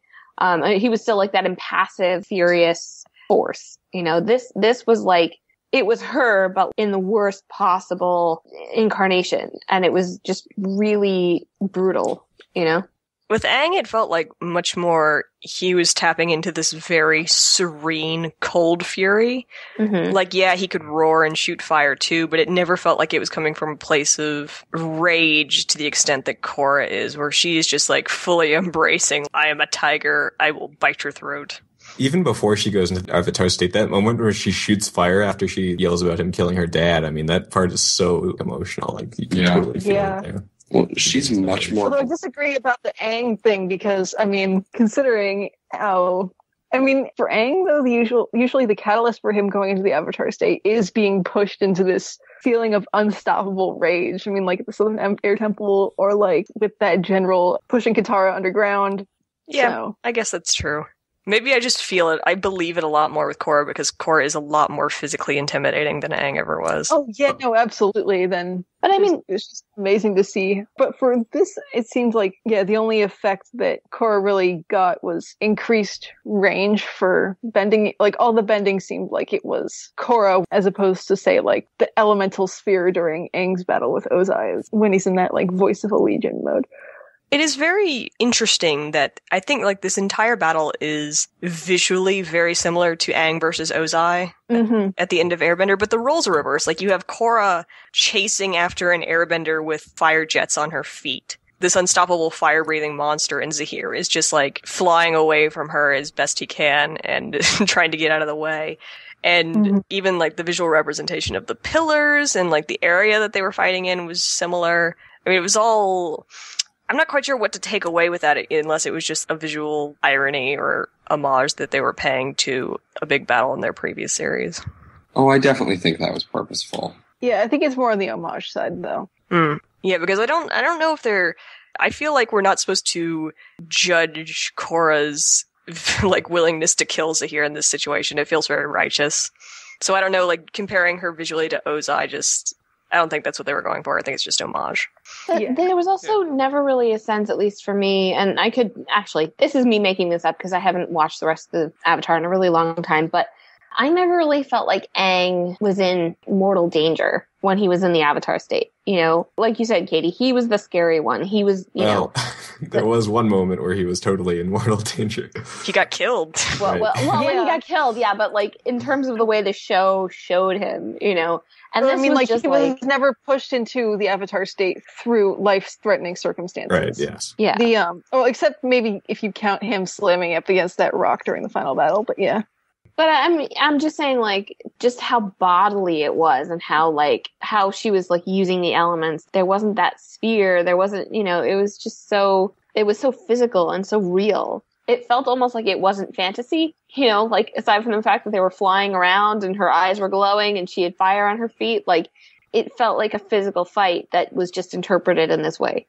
He was still, like, that impassive, furious force. You know, this was, like, it was her, but in the worst possible incarnation. And it was just really brutal, you know? With Aang, it felt like much more he was tapping into this very serene, cold fury. Mm-hmm. Like, yeah, he could roar and shoot fire too, but it never felt like it was coming from a place of rage to the extent that Korra is, where she is just like fully embracing, I am a tiger, I will bite your throat. Even before she goes into Avatar state, that moment where she shoots fire after she yells about him killing her dad, I mean, that part is so emotional. Like, you can totally feel it there. Well, she's much more... Although I disagree about the Aang thing because, I mean, considering how... I mean, for Aang, though, usually the catalyst for him going into the Avatar state is being pushed into this feeling of unstoppable rage. I mean, like at the Southern Air Temple or like with that general pushing Katara underground. Yeah, so. I guess that's true. Maybe I just feel it. I believe it a lot more with Korra because Korra is a lot more physically intimidating than Aang ever was. Oh, yeah, no, absolutely. Then, But I mean, it's just amazing to see. But for this, it seems like, yeah, the only effect that Korra really got was increased range for bending. Like, all the bending seemed like it was Korra, as opposed to, say, like, the elemental sphere during Aang's battle with Ozai, when he's in that, like, voice of allegiance mode. It is very interesting that I think like this entire battle is visually very similar to Aang versus Ozai at the end of Airbender, but the roles are reversed. Like you have Korra chasing after an airbender with fire jets on her feet. This unstoppable fire-breathing monster, and Zahir is just like flying away from her as best he can and trying to get out of the way. And even like the visual representation of the pillars and like the area that they were fighting in was similar. I mean, it was all... I'm not quite sure what to take away with that unless it was just a visual irony or homage that they were paying to a big battle in their previous series. Oh, I definitely think that was purposeful. Yeah, I think it's more on the homage side, though. Yeah, because I don't know if they're... I feel like we're not supposed to judge Korra's like willingness to kill Zahir in this situation. It feels very righteous. So I don't know, like comparing her visually to Ozai, just... I don't think that's what they were going for. I think it's just homage. There was also never really a sense, at least for me, and I could actually, this is me making this up because I haven't watched the rest of Avatar in a really long time, but I never really felt like Aang was in mortal danger when he was in the Avatar state. You know, like you said, Katie, he was the scary one. He was, you know. There was one moment where he was totally in mortal danger. He got killed. Well, when he got killed, yeah, but like in terms of the way the show showed him, you know. And I mean, like, just he was never pushed into the Avatar state through life-threatening circumstances. Right, yes. Yeah. Except maybe if you count him slamming up against that rock during the final battle, but yeah. But I'm just saying, like, just how bodily it was and how she was, like, using the elements. There wasn't that sphere. There wasn't, you know, it was so physical and so real. It felt almost like it wasn't fantasy, you know, like, aside from the fact that they were flying around and her eyes were glowing and she had fire on her feet, like, it felt like a physical fight that was just interpreted in this way.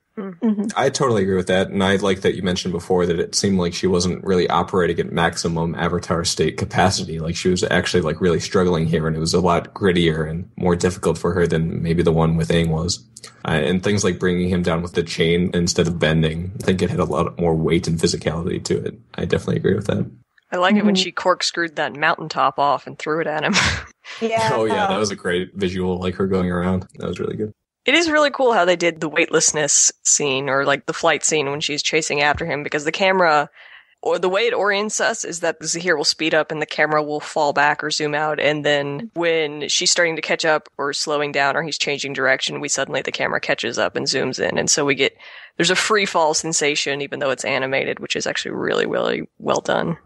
I totally agree with that, and I like that you mentioned before that it seemed like she wasn't really operating at maximum Avatar state capacity. Like, she was actually, like, really struggling here, and it was a lot grittier and more difficult for her than maybe the one with Aang was. And things like bringing him down with the chain instead of bending, I think it had a lot more weight and physicality to it. I definitely agree with that. I like it when she corkscrewed that mountaintop off and threw it at him. Yeah. Oh, yeah, that was a great visual, like her going around. That was really good. It is really cool how they did the weightlessness scene, or like the flight scene when she's chasing after him, because the camera, or the way it orients us is that Zahir will speed up and the camera will fall back or zoom out, and then when she's starting to catch up or slowing down or he's changing direction, the camera catches up and zooms in, and so there's a free fall sensation even though it's animated, which is actually really, really well done.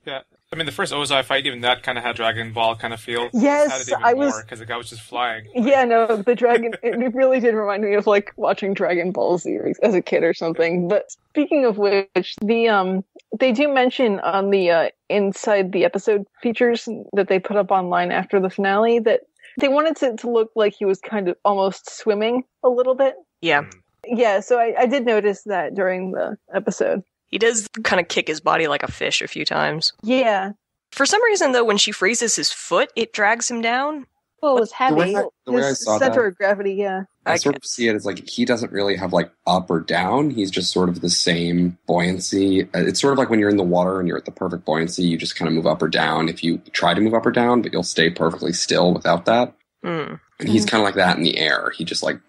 Yeah. I mean, the first Ozai fight, even that kind of had Dragon Ball kind of feel. Yes, because the guy was just flying. Yeah, no, the dragon, it really did remind me of, like, watching Dragon Ball Z as a kid or something. But speaking of which, they do mention on the inside the episode features that they put up online after the finale that they wanted it to look like he was kind of almost swimming a little bit. Yeah. Yeah, so I did notice that during the episode. He does kind of kick his body like a fish a few times. Yeah. For some reason, though, when she freezes his foot, it drags him down. Well, it was heavy. The way I saw center that, of gravity, yeah. I sort of see it as like he doesn't really have like up or down. He's just sort of the same buoyancy. It's sort of like when you're in the water and you're at the perfect buoyancy, you just kind of move up or down. If you try to move up or down, but you'll stay perfectly still without that. And he's kind of like that in the air. He just like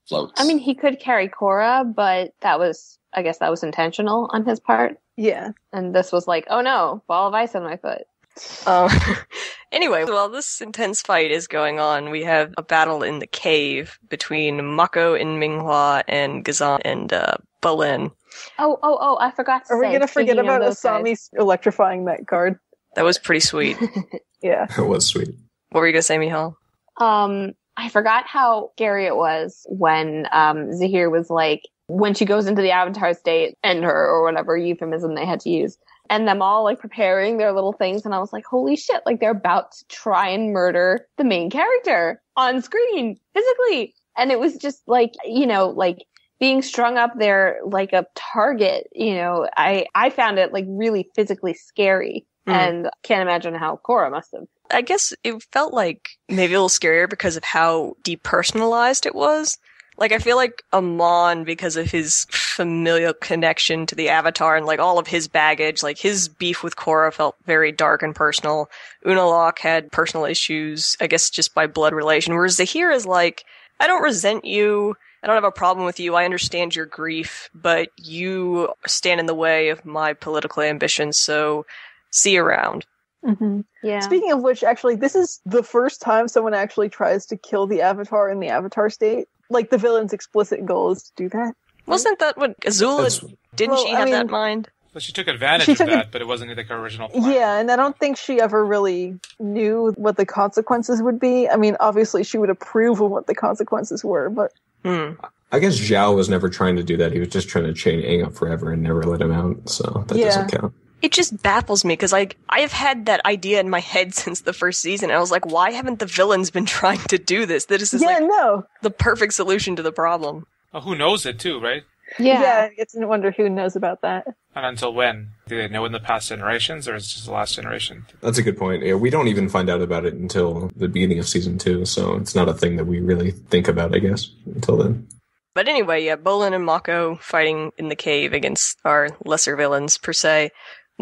floats. I mean, he could carry Korra, but I guess that was intentional on his part. Yeah. And this was like, oh no, ball of ice on my foot. Anyway, while this intense fight is going on, we have a battle in the cave between Mako and Minghua and Gazan and Balin. Oh, I forgot to say. Are we going to forget about Asami electrifying that card? That was pretty sweet. Yeah. It was sweet. What were you going to say, Michal? I forgot how scary it was when Zahir was like, when she goes into the Avatar state, and her, or whatever euphemism they had to use, and them all like preparing their little things, and I was like, holy shit, like they're about to try and murder the main character on screen, physically. And it was just like, you know, like being strung up there like a target, I found it like really physically scary. And can't imagine how Korra must have. I guess it felt like maybe a little scarier because of how depersonalized it was. Like, I feel like Amon, because of his familial connection to the Avatar and, like, all of his baggage, like, his beef with Korra felt very dark and personal. Unalaq had personal issues, I guess, just by blood relation. Whereas Zahir is like, I don't resent you. I don't have a problem with you. I understand your grief, but you stand in the way of my political ambitions, so see you around. Mm-hmm. Yeah. Speaking of which, actually, this is the first time someone actually tries to kill the Avatar in the Avatar state. Like, the villain's explicit goal is to do that. Wasn't that what Azula, didn't she have that in mind? Well, she took advantage of that, but it wasn't like her original plan. Yeah, and I don't think she ever really knew what the consequences would be. I mean, obviously she would approve of what the consequences were, but... I guess Zhao was never trying to do that. He was just trying to chain Aang up forever and never let him out, so that doesn't count. It just baffles me, because I have had that idea in my head since the first season, and I was like, why haven't the villains been trying to do this? This is the perfect solution to the problem. Well, who knows it too, right? Yeah, it's no wonder who knows about that. And until when? Do they know in the past generations, or is it just the last generation? That's a good point. Yeah, we don't even find out about it until the beginning of season 2, so it's not a thing that we really think about, I guess, until then. But anyway, yeah, Bolin and Mako fighting in the cave against our lesser villains, per se.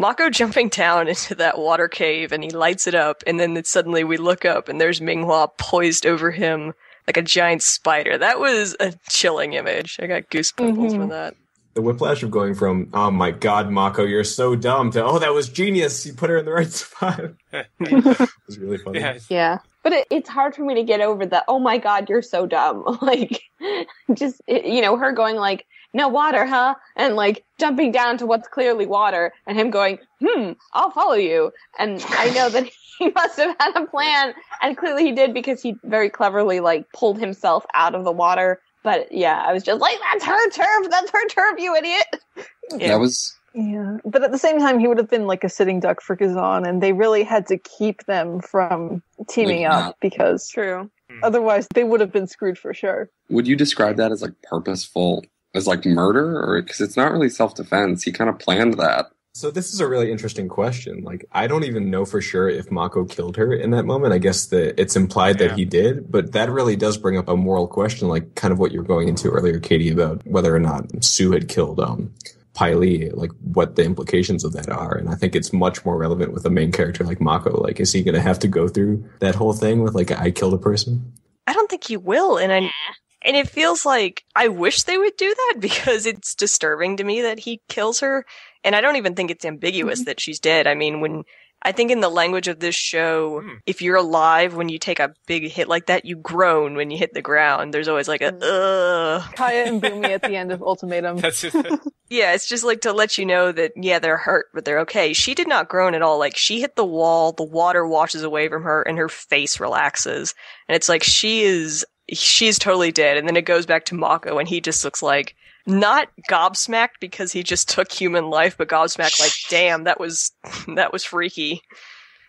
Mako jumping down into that water cave, and he lights it up, and then suddenly we look up, and there's Minghua poised over him like a giant spider. That was a chilling image. I got goosebumps from that. The whiplash of going from, oh my god, Mako, you're so dumb, to, oh, that was genius, you put her in the right spot. It was really funny. Yeah. But it's hard for me to get over the, oh my god, you're so dumb. Like, just, her going like, no water, huh? And like jumping down to what's clearly water, and him going, I'll follow you. And I know that he must have had a plan, and clearly he did, because he very cleverly like pulled himself out of the water. But yeah, I was just like, that's her turf, you idiot. Yeah. That was... Yeah, but at the same time, he would have been like a sitting duck for Kazan, and they really had to keep them from teaming up, because otherwise they would have been screwed for sure. Would you describe that as like purposeful, as like murder, or because it's not really self-defense? He kind of planned that. So this is a really interesting question. Like, I don't even know for sure if Mako killed her in that moment. I guess that it's implied that he did, but that really does bring up a moral question, like kind of what you were going into earlier, Katie, about whether or not Sue had killed Pai Li, like what the implications of that are. And I think it's much more relevant with a main character like Mako. Like, is he going to have to go through that whole thing with like, I killed a person? I don't think he will. And it feels like I wish they would do that, because it's disturbing to me that he kills her. And I don't even think it's ambiguous that she's dead. I mean, I think in the language of this show, if you're alive, when you take a big hit like that, you groan when you hit the ground. There's always like a, Kaya and Boomy at the end of Ultimatum. That's it. Yeah, it's just like to let you know that, yeah, they're hurt, but they're okay. She did not groan at all. Like, she hit the wall, the water washes away from her, and her face relaxes. And it's like, she's totally dead. And then it goes back to Mako, and he just looks like, not gobsmacked because he just took human life, but gobsmacked like, damn, that was freaky.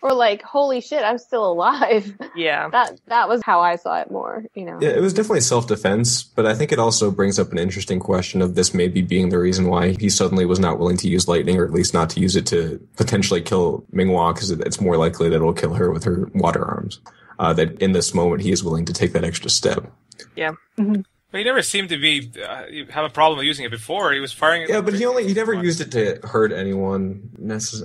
Or like, holy shit, I'm still alive. Yeah. That was how I saw it more, Yeah, it was definitely self-defense, but I think it also brings up an interesting question of this maybe being the reason why he suddenly was not willing to use lightning, or at least not to use it to potentially kill Minghua, because it's more likely that it'll kill her with her water arms. That in this moment, he is willing to take that extra step. Yeah. Mm-hmm. But he never seemed to have a problem with using it before. He was firing it. Yeah, but he never used it to hurt anyone.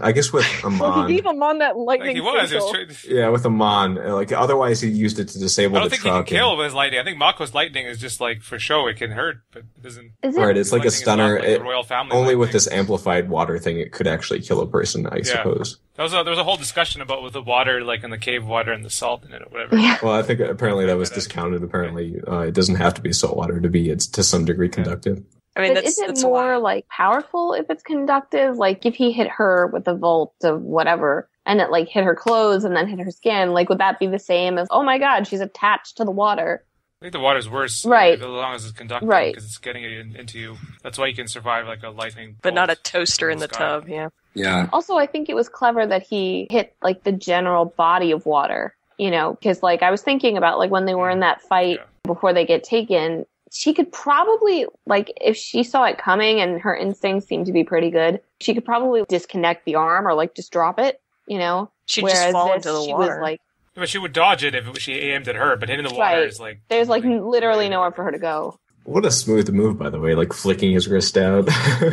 I guess with Amon. Well, he gave Amon that lightning. Like he was. Yeah, with Amon. Like, otherwise he used it to disable the truck. I don't think he can kill with his lightning. I think Mako's lightning is just like for show. It can hurt, but it doesn't. Right, it's like a stunner. Like royal family only lightning. with this amplified water thing, it could actually kill a person, I suppose. There was a whole discussion about with the water, like in the cave water and the salt in it or whatever. Yeah. Well, I think apparently that was discounted. Apparently, it doesn't have to be salt water it's to some degree conductive. I mean, but is it more like powerful if it's conductive? Like if he hit her with a volt of whatever, and it like hit her clothes and then hit her skin, like would that be the same as, oh my god, she's attached to the water? I think the water's worse, right? As long as it's conductive, right? Because it's getting it into you. That's why you can survive like a lightning. But not a toaster in the tub. Yeah. Yeah. Also, I think it was clever that he hit like the general body of water. Because like I was thinking about like when they were in that fight before they get taken. she could probably, like, if she saw it coming and her instincts seemed to be pretty good, she could probably disconnect the arm or, like, just drop it, you know? She'd just fall into the she water. was like, But she would dodge it if she aimed at her, but hitting the water Right. is like... there's, like, literally nowhere for her to go. What a smooth move, by the way, like flicking his wrist out.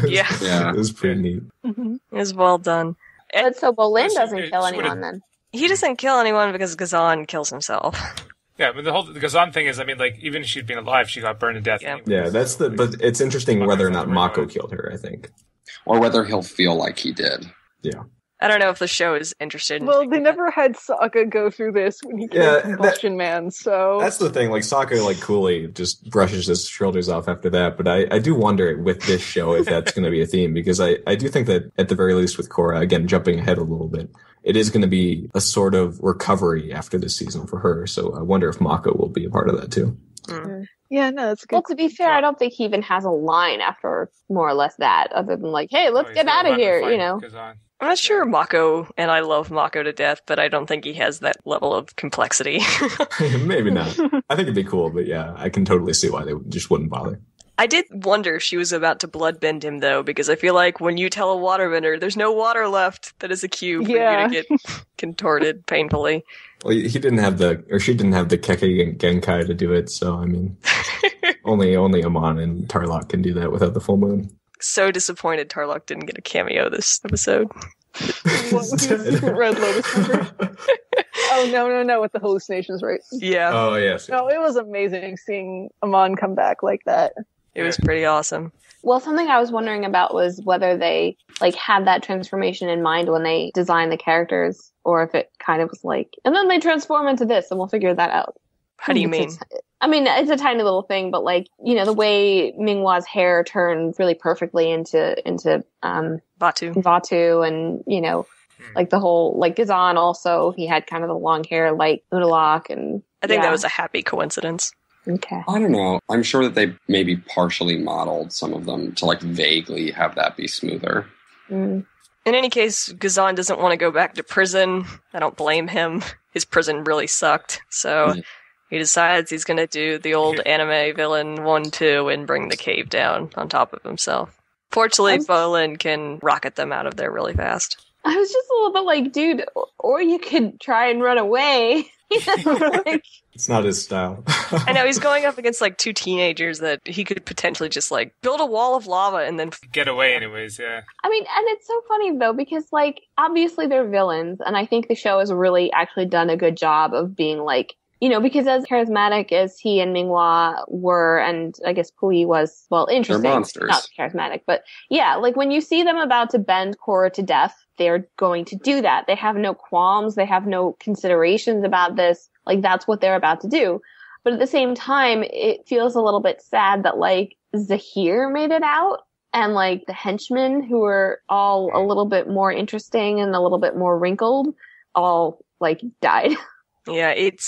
Yeah. Yeah. It was pretty neat. It was well done. But so Bolin She- doesn't kill she would've- anyone then. He doesn't kill anyone because Gazan kills himself. Yeah, but the Gazan thing is, I mean, like, even if she'd been alive, she got burned to death. Yeah. anyway, Yeah, that's so- but it's interesting whether or not Mako Mako killed killed her, I think. Or whether he'll feel like he did. Yeah. I don't know if the show is interested in Well, taking they that. never had Sokka go through this when he killed Yeah, Combustion Man, so... That's the thing, like Sokka, like coolly just brushes his shoulders off after that, but I do wonder with this show if that's going to be a theme, because I do think that at the very least with Korra, again, jumping ahead a little bit, it is going to be a sort of recovery after this season for her, so I wonder if Mako will be a part of that too. Yeah, no, that's a good. Well, to be fair, I don't think he even has a line after more or less that, other than like, hey, let's Oh, he's get got out a of lot to here, fight you know? Gazan. I'm not sure Mako, and I love Mako to death, but I don't think he has that level of complexity. Maybe not. I think it'd be cool, but yeah, I can totally see why they just wouldn't bother. I did wonder if she was about to bloodbend him, though, because I feel like when you tell a waterbender there's no water left, that is a cue for Yeah. you to get contorted painfully. Well, she didn't have the Kekkei Genkai to do it, so I mean, only Amon and Tarlok can do that without the full moon. So disappointed Tarlok didn't get a cameo this episode. What was his secret Red Lotus number? Oh, no, with the hallucinations, right? Yeah, Oh yes. No, it was amazing seeing Amon come back like that. it was pretty awesome. Well, something I was wondering about was whether they like had that transformation in mind when they designed the characters, or if it kind of was like, and then they transform into this, and we'll figure that out. How do you mean? I mean, it's a tiny little thing, but like, you know, the way Minghwa's hair turned really perfectly into Batu. Vatu, and you know, like the whole like Gazan also, he had kind of the long hair like Unalak, and I think yeah. that was a happy coincidence. Okay. I don't know. I'm sure that they maybe partially modeled some of them to like vaguely have that be smoother. Mm. In any case, Gazan doesn't want to go back to prison. I don't blame him. His prison really sucked, so he decides he's going to do the old anime villain 1-2 and bring the cave down on top of himself. Fortunately, Bolin can rocket them out of there really fast. I was just a little bit like, dude, or you could try and run away. You know, like, It's not his style. I know, he's going up against like two teenagers that he could potentially just like build a wall of lava and then... Get away anyways, yeah. I mean, and it's so funny though, because like, obviously they're villains, and I think the show has really actually done a good job of being like, you know, because as charismatic as he and Minghwa were, and I guess Pui was, well, interesting. They're monsters. Not charismatic, but yeah, like when you see them about to bend Korra to death, they're going to do that. They have no qualms. They have no considerations about this. Like, that's what they're about to do. But at the same time, it feels a little bit sad that, like, Zahir made it out, and, like, the henchmen, who were all a little bit more interesting and a little bit more wrinkled, all, like, died. Yeah, it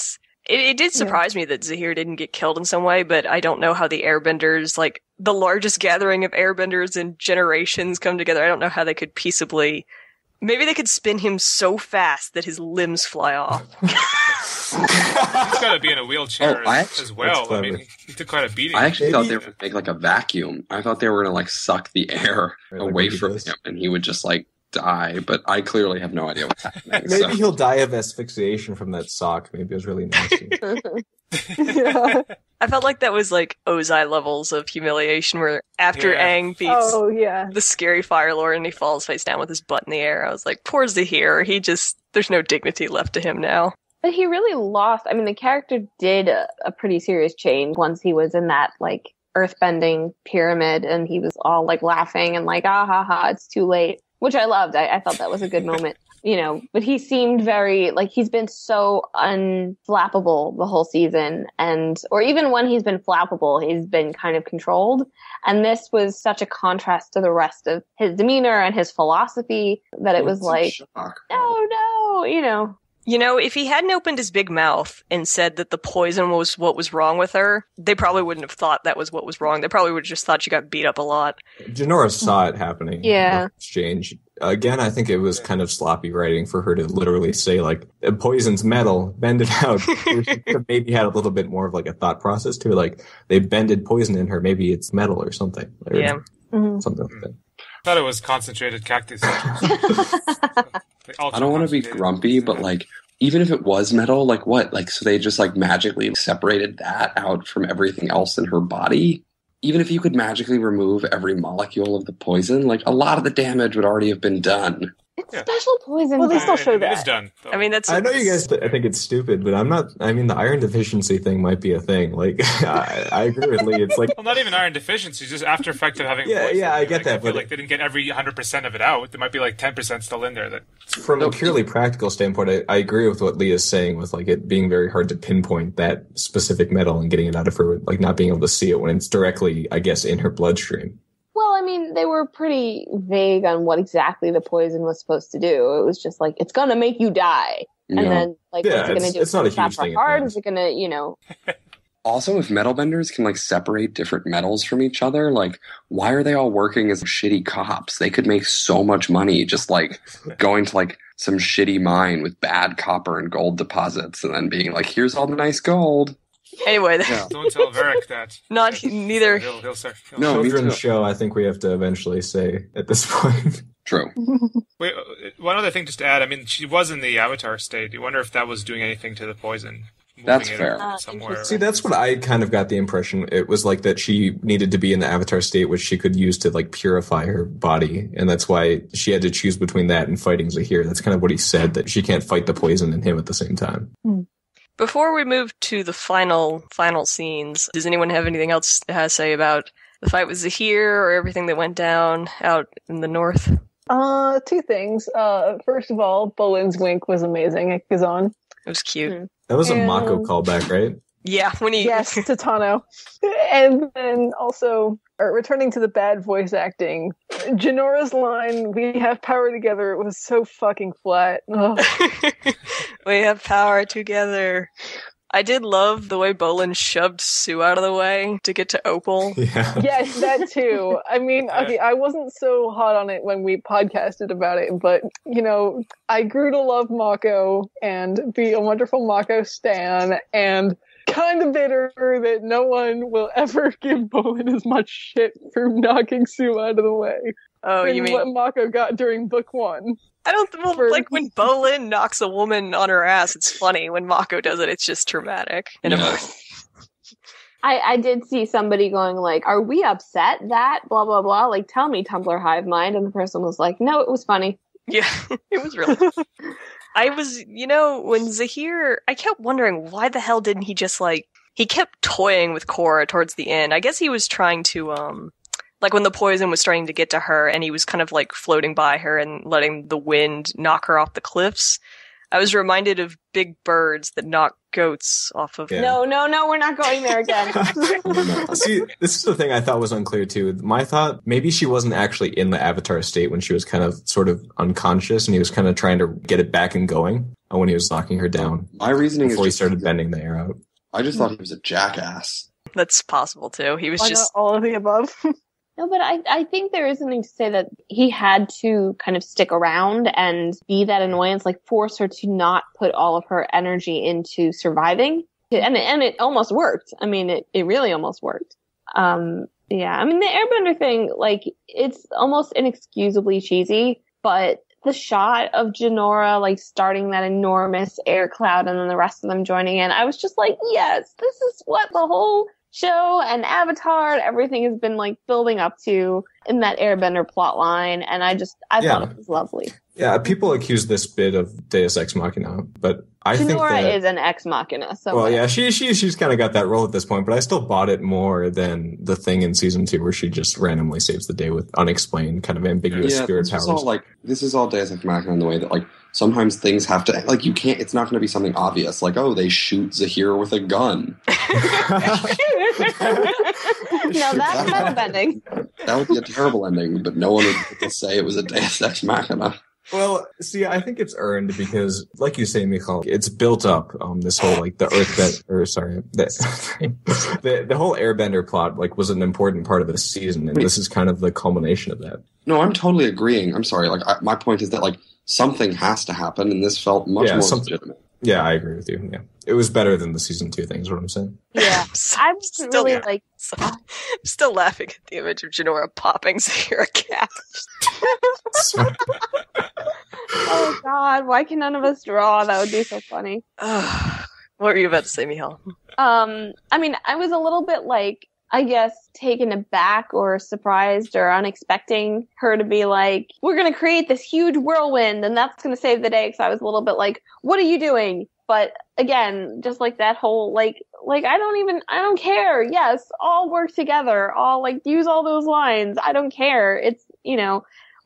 did surprise me that Zahir didn't get killed in some way, but I don't know how the airbenders, like, the largest gathering of airbenders in generations come together. I don't know how they could peaceably... Maybe they could spin him so fast that his limbs fly off. He's got to be in a wheelchair Oh, as well. That's I mean, clever. he took quite a beating. I actually thought they Maybe- would make like a vacuum. I thought they were gonna like suck the air Right, like away what he from does. him, and he would just like die. But I clearly have no idea what's happening. Maybe so. he'll die of asphyxiation from that sock. Maybe it was really nasty. Yeah. I felt like that was like Ozai levels of humiliation, where after Yeah. Aang beats Oh, yeah. the scary Fire Lord and he falls face down with his butt in the air, I was like, poor Zahir, there's no dignity left to him now. But he really lost. I mean, the character did a pretty serious change once he was in that, like, earthbending pyramid, and he was all, like, laughing and like, ah, ha, ha, it's too late. Which I loved. I thought that was a good moment, you know. But he seemed very, like, he's been so unflappable the whole season. Or even when he's been flappable, he's been kind of controlled. And this was such a contrast to the rest of his demeanor and his philosophy that it was like, Shock. no, you know. You know, if he hadn't opened his big mouth and said that the poison was what was wrong with her, they probably wouldn't have thought that was what was wrong. They probably would have just thought she got beat up a lot. Janora saw it happening. Yeah. Exchange. Again, I think it was kind of sloppy writing for her to literally say, like, poison's metal, bend it out. She could have maybe had a little bit more of, like, a thought process to it. Like, they bended poison in her. Maybe it's metal or something. Or Yeah. something like that. I thought it was concentrated cactus. I don't want to be grumpy, but like, even if it was metal, like what? Like, so they just like magically separated that out from everything else in her body? Even if you could magically remove every molecule of the poison, like a lot of the damage would already have been done. It's special poison. Well, they still show It is that. done. Though. I mean, that's. I know you guys I think it's stupid, but I'm not. I mean, the iron deficiency thing might be a thing. Like, I agree with Lee. It's like, Well, not even iron deficiency, just after effect of having Yeah, poison. yeah, I get Like, that, I feel but like they didn't get every 100% of it out. There might be like 10% still in there. That from a purely practical standpoint, I agree with what Leah's saying with like it being very hard to pinpoint that specific metal and getting it out of her, like not being able to see it when it's directly, I guess, in her bloodstream. Well, I mean, they were pretty vague on what exactly the poison was supposed to do. It was just like, it's gonna make you die. And Yeah. then, like, Yeah, what's it gonna do? it's not a Stop huge her thing at heart? the Is it gonna, you know... Also, if metal benders can like separate different metals from each other, like why are they all working as shitty cops? They could make so much money just like going to like some shitty mine with bad copper and gold deposits and then being like, here's all the nice gold. Anyway, Yeah. don't tell Varric that. neither. He'll start. No, me Children's too. show, I think we have to eventually say at this point. True. Wait, one other thing just to add. I mean, she was in the Avatar state. You wonder if that was doing anything to the poison. Moving That's it fair. Somewhere. See, that's what I kind of got the impression. It was like that she needed to be in the Avatar state, which she could use to like purify her body. And that's why she had to choose between that and fighting Zahir. That's kind of what he said, that she can't fight the poison and him at the same time. Before we move to the final scenes, does anyone have anything else to say about the fight with Zahir or everything that went down out in the north? Two things. First of all, Bolin's wink was amazing at Kazan. It was cute. That was a And- Mako callback, right? Yeah, when he Yes, to Tano. And then also, returning to the bad voice acting, Janora's line, "We have power together," it was so fucking flat. Ugh. we have power together. I did love the way Bolin shoved Sue out of the way to get to Opal. Yeah. Yes, that too. I mean, okay, I wasn't so hot on it when we podcasted about it, but, you know, I grew to love Mako and be a wonderful Mako stan, and kind of bitter that no one will ever give Bolin as much shit for knocking Sue out of the way. Oh, you than mean what Mako got during book one. I don't well, for- like when Bolin knocks a woman on her ass, it's funny. When Mako does it, it's just traumatic. And of Yeah. course, I did see somebody going like, are we upset that blah, blah, blah? Like, tell me, Tumblr Hive Mind. And the person was like, no, it was funny. yeah, it was really. I was, you know, when Zahir, I kept wondering why the hell didn't he just like he kept toying with Korra towards the end. I guess he was trying to like when the poison was starting to get to her and he was kind of like floating by her and letting the wind knock her off the cliffs. I was reminded of big birds that knock goats off of. Yeah. No, we're not going there again. See, this is the thing I thought was unclear too. My thought, maybe she wasn't actually in the Avatar state when she was kind of sort of unconscious and he was kind of trying to get it back and going when he was knocking her down My reasoning before he is just, started bending the air out. I just thought he was a jackass. That's possible too. He was Why just not all of the above? No, but I think there is something to say that he had to kind of stick around and be that annoyance, like force her to not put all of her energy into surviving. And it almost worked. I mean, it really almost worked. Yeah, I mean, the airbender thing, like, it's almost inexcusably cheesy, but the shot of Janora, like, starting that enormous air cloud and then the rest of them joining in, I was just like, yes, this is what the whole show and Avatar and everything has been like building up to in that airbender plot line, and I thought it was lovely. Yeah, people accuse this bit of Deus Ex Machina, but I think Janora that is an ex machina, so well, yeah, she's kind of got that role at this point, but I still bought it more than the thing in season 2 where she just randomly saves the day with unexplained, kind of ambiguous spirit powers. This is all Deus Ex Machina in the way that like sometimes things have to like you can't. It's not going to be something obvious like they shoot Zahir with a gun. No, that's metal bending. That would be a terrible ending, but no one would say it was a Deus Ex Machina. Well, see, I think it's earned because, like you say, Michal, it's built up. This whole like the the whole Airbender plot like was an important part of this season, and this is kind of the culmination of that. No, I'm totally agreeing. I'm sorry. Like my point is that like something has to happen, and this felt much more legitimate. Yeah, I agree with you. Yeah, it was better than the season 2 thing. Is what I'm saying. Yeah, I'm Still- really like. I'm still laughing at the image of Janora popping Zahira cap. Oh God, why can none of us draw? That would be so funny. What were you about to say, Michal? I mean, I was a little bit like, I guess, taken aback or surprised or unexpecting her to be like, we're going to create this huge whirlwind and that's going to save the day. Because I was a little bit like, what are you doing? But again, just like that whole, like, I don't care. Yes, all work together. All like use all those lines. I don't care. It's,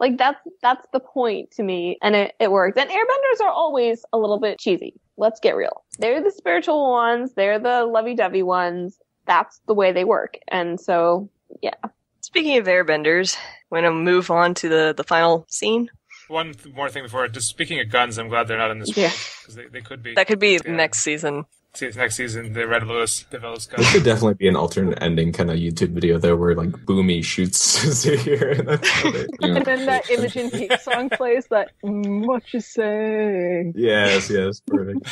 like that's the point to me. And it works. And airbenders are always a little bit cheesy. Let's get real. They're the spiritual ones. They're the lovey-dovey ones. That's the way they work. And so, yeah. Speaking of airbenders, we're going to move on to the final scene. One more thing before, just speaking of guns, I'm glad they're not in this. Yeah. Because they could be. That could be next season. See, next season, the Red Lewis develops guns. There should definitely be an alternate ending kind of YouTube video though, where like Boomy shoots Zahir, and that's how they, And then that Imogen Heap song plays, that what you say. Yes, perfect.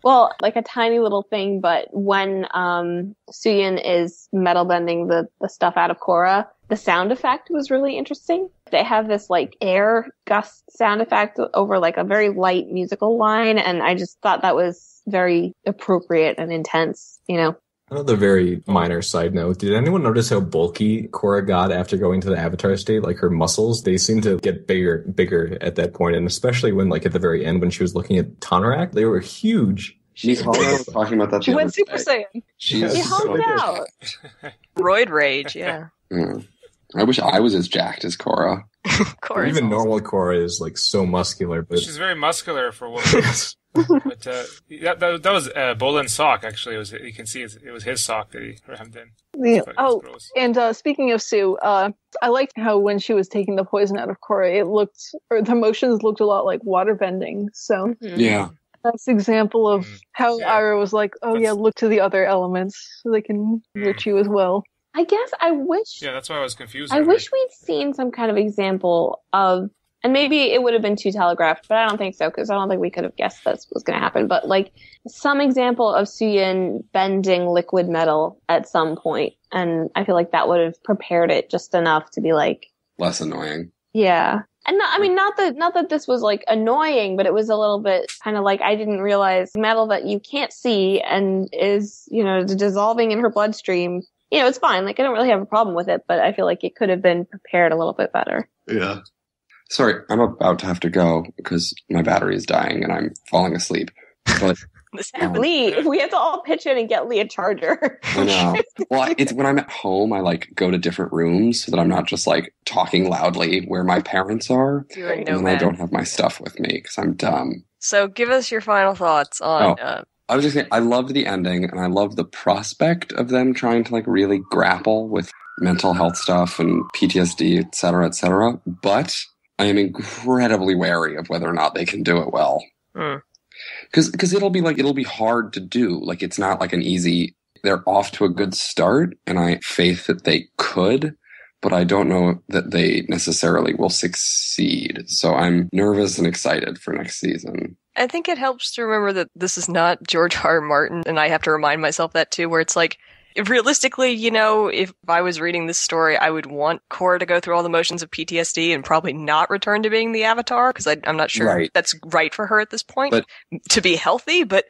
Well, like a tiny little thing, but when Suyin is metal bending the stuff out of Korra, the sound effect was really interesting. They have this like air gust sound effect over like a very light musical line, and I just thought that was very appropriate and intense, Another very minor side note. Did anyone notice how bulky Korra got after going to the Avatar state? Like her muscles, they seem to get bigger at that point, and especially when like at the very end when she was looking at Tanorak, they were huge. Michal was talking about that. She went Super Saiyan. He hulked out. Roid rage, yeah. I wish I was as jacked as Korra. Korra's Even awesome. normal Korra is like so muscular, but She's very muscular for a woman. But that was Bolan's sock, actually. You can see it was his sock that he rammed in. Yeah. It's Oh, gross. and speaking of Sue, I liked how when she was taking the poison out of Korra, the motions looked a lot like water bending. So Yeah. that's an example of how Yeah. Ira was like, oh yeah, look to the other elements so they can hurt you as well. I guess I wish. Yeah, that's why I was confused. I wish we'd seen some kind of example of, and maybe it would have been too telegraphed, but I don't think so, because I don't think we could have guessed this was going to happen. But like some example of Suyin bending liquid metal at some point, and I feel like that would have prepared it just enough to be like, Less annoying. yeah. And not that this was like annoying, but it was a little bit kind of like I didn't realize metal that you can't see and is, dissolving in her bloodstream. It's fine. Like I don't really have a problem with it, but I feel like it could have been prepared a little bit better. Yeah. Sorry, I'm about to have to go because my battery is dying and I'm falling asleep. But This happened. Lee, we have to all pitch in and get Lee a charger. I know. Well, it's when I'm at home, I like go to different rooms so that I'm not just like talking loudly where my parents are. You're a And then I nomad. don't have my stuff with me because I'm dumb. So give us your final thoughts on... I was just saying, I loved the ending and I love the prospect of them trying to like really grapple with mental health stuff and PTSD, et cetera, et cetera. But I am incredibly wary of whether or not they can do it well. Because it'll be hard to do. Like it's not like an easy, they're off to a good start and I have faith that they could, but I don't know that they necessarily will succeed. So I'm nervous and excited for next season. I think it helps to remember that this is not George R. R. Martin, and I have to remind myself that too, where it's like, realistically, if I was reading this story, I would want Korra to go through all the motions of PTSD and probably not return to being the Avatar, because I'm not sure that's right for her at this point, to be healthy, but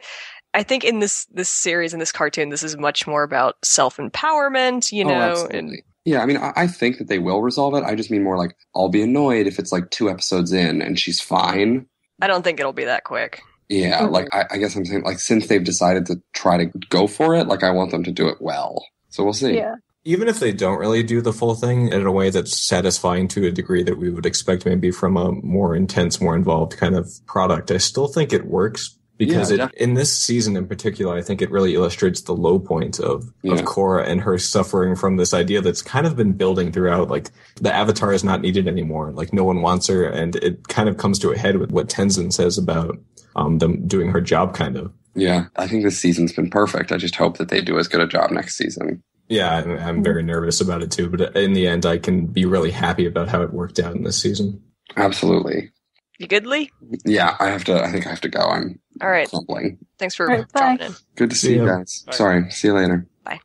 I think in this series, in this cartoon, this is much more about self-empowerment, Absolutely. Yeah, I mean, I think that they will resolve it. I just mean more like, I'll be annoyed if it's like 2 episodes in and she's fine. I don't think it'll be that quick. Yeah, like I guess I'm saying, like, since they've decided to try to go for it, like I want them to do it well. So we'll see. Yeah. even if they don't really do the full thing in a way that's satisfying to a degree that we would expect maybe from a more intense, more involved kind of product, I still think it works Because in this season in particular, I think it really illustrates the low point of Korra and her suffering from this idea that's kind of been building throughout. Like, the Avatar is not needed anymore. Like, no one wants her. And it kind of comes to a head with what Tenzin says about them doing her job, kind of. Yeah, I think this season's been perfect. I just hope that they do as good a job next season. Yeah, I'm very nervous about it too. But in the end, I can be really happy about how it worked out in this season. Absolutely. You good, Lee? Yeah, I think I have to go. I'm all right. Crumbling. Thanks for dropping in. Good to see you guys. Bye. Sorry. See you later. Bye.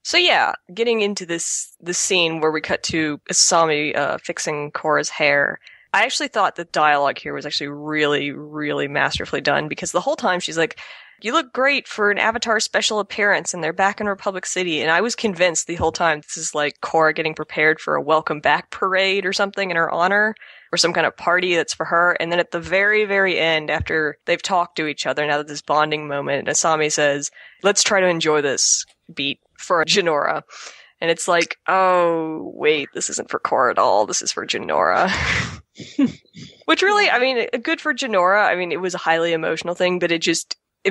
So yeah, getting into this scene where we cut to Asami fixing Korra's hair. I actually thought the dialogue here was actually really, really masterfully done, because the whole time she's like, "You look great for an Avatar special appearance," and they're back in Republic City. And I was convinced the whole time this is like Korra getting prepared for a welcome back parade or something in her honor, or some kind of party that's for her. And then at the very, very end, after they've talked to each other, now that this bonding moment, Asami says, "Let's try to enjoy this beat for Jinora." And it's like, oh, wait, this isn't for Korra at all. This is for Jinora. Which really, I mean, good for Jinora. I mean, it was a highly emotional thing, but it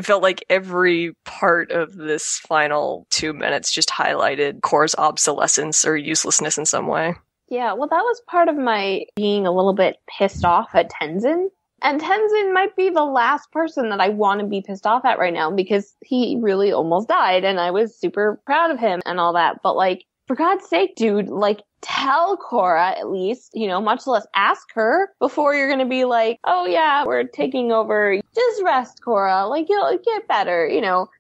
felt like every part of this final 2 minutes just highlighted Korra's obsolescence or uselessness in some way. Yeah, well, that was part of my being a little bit pissed off at Tenzin. And Tenzin might be the last person that I want to be pissed off at right now, because he really almost died and I was super proud of him and all that. But like, for God's sake, dude, like, tell Korra at least, much less ask her before you're going to be like, "Oh yeah, we're taking over. Just rest, Korra. Like, you'll get better,"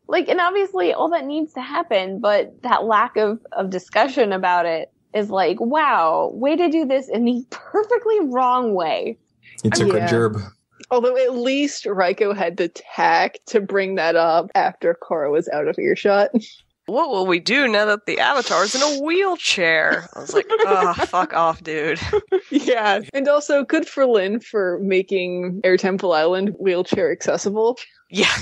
Like, and obviously all that needs to happen, but that lack of discussion about it is like, wow, way to do this in the perfectly wrong way. He took a gerb. Although at least Raiko had the tact to bring that up after Korra was out of earshot. What will we do now that the Avatar's in a wheelchair? I was like, oh, fuck off, dude. Yeah. And also, good for Lynn for making Air Temple Island wheelchair accessible. Yeah.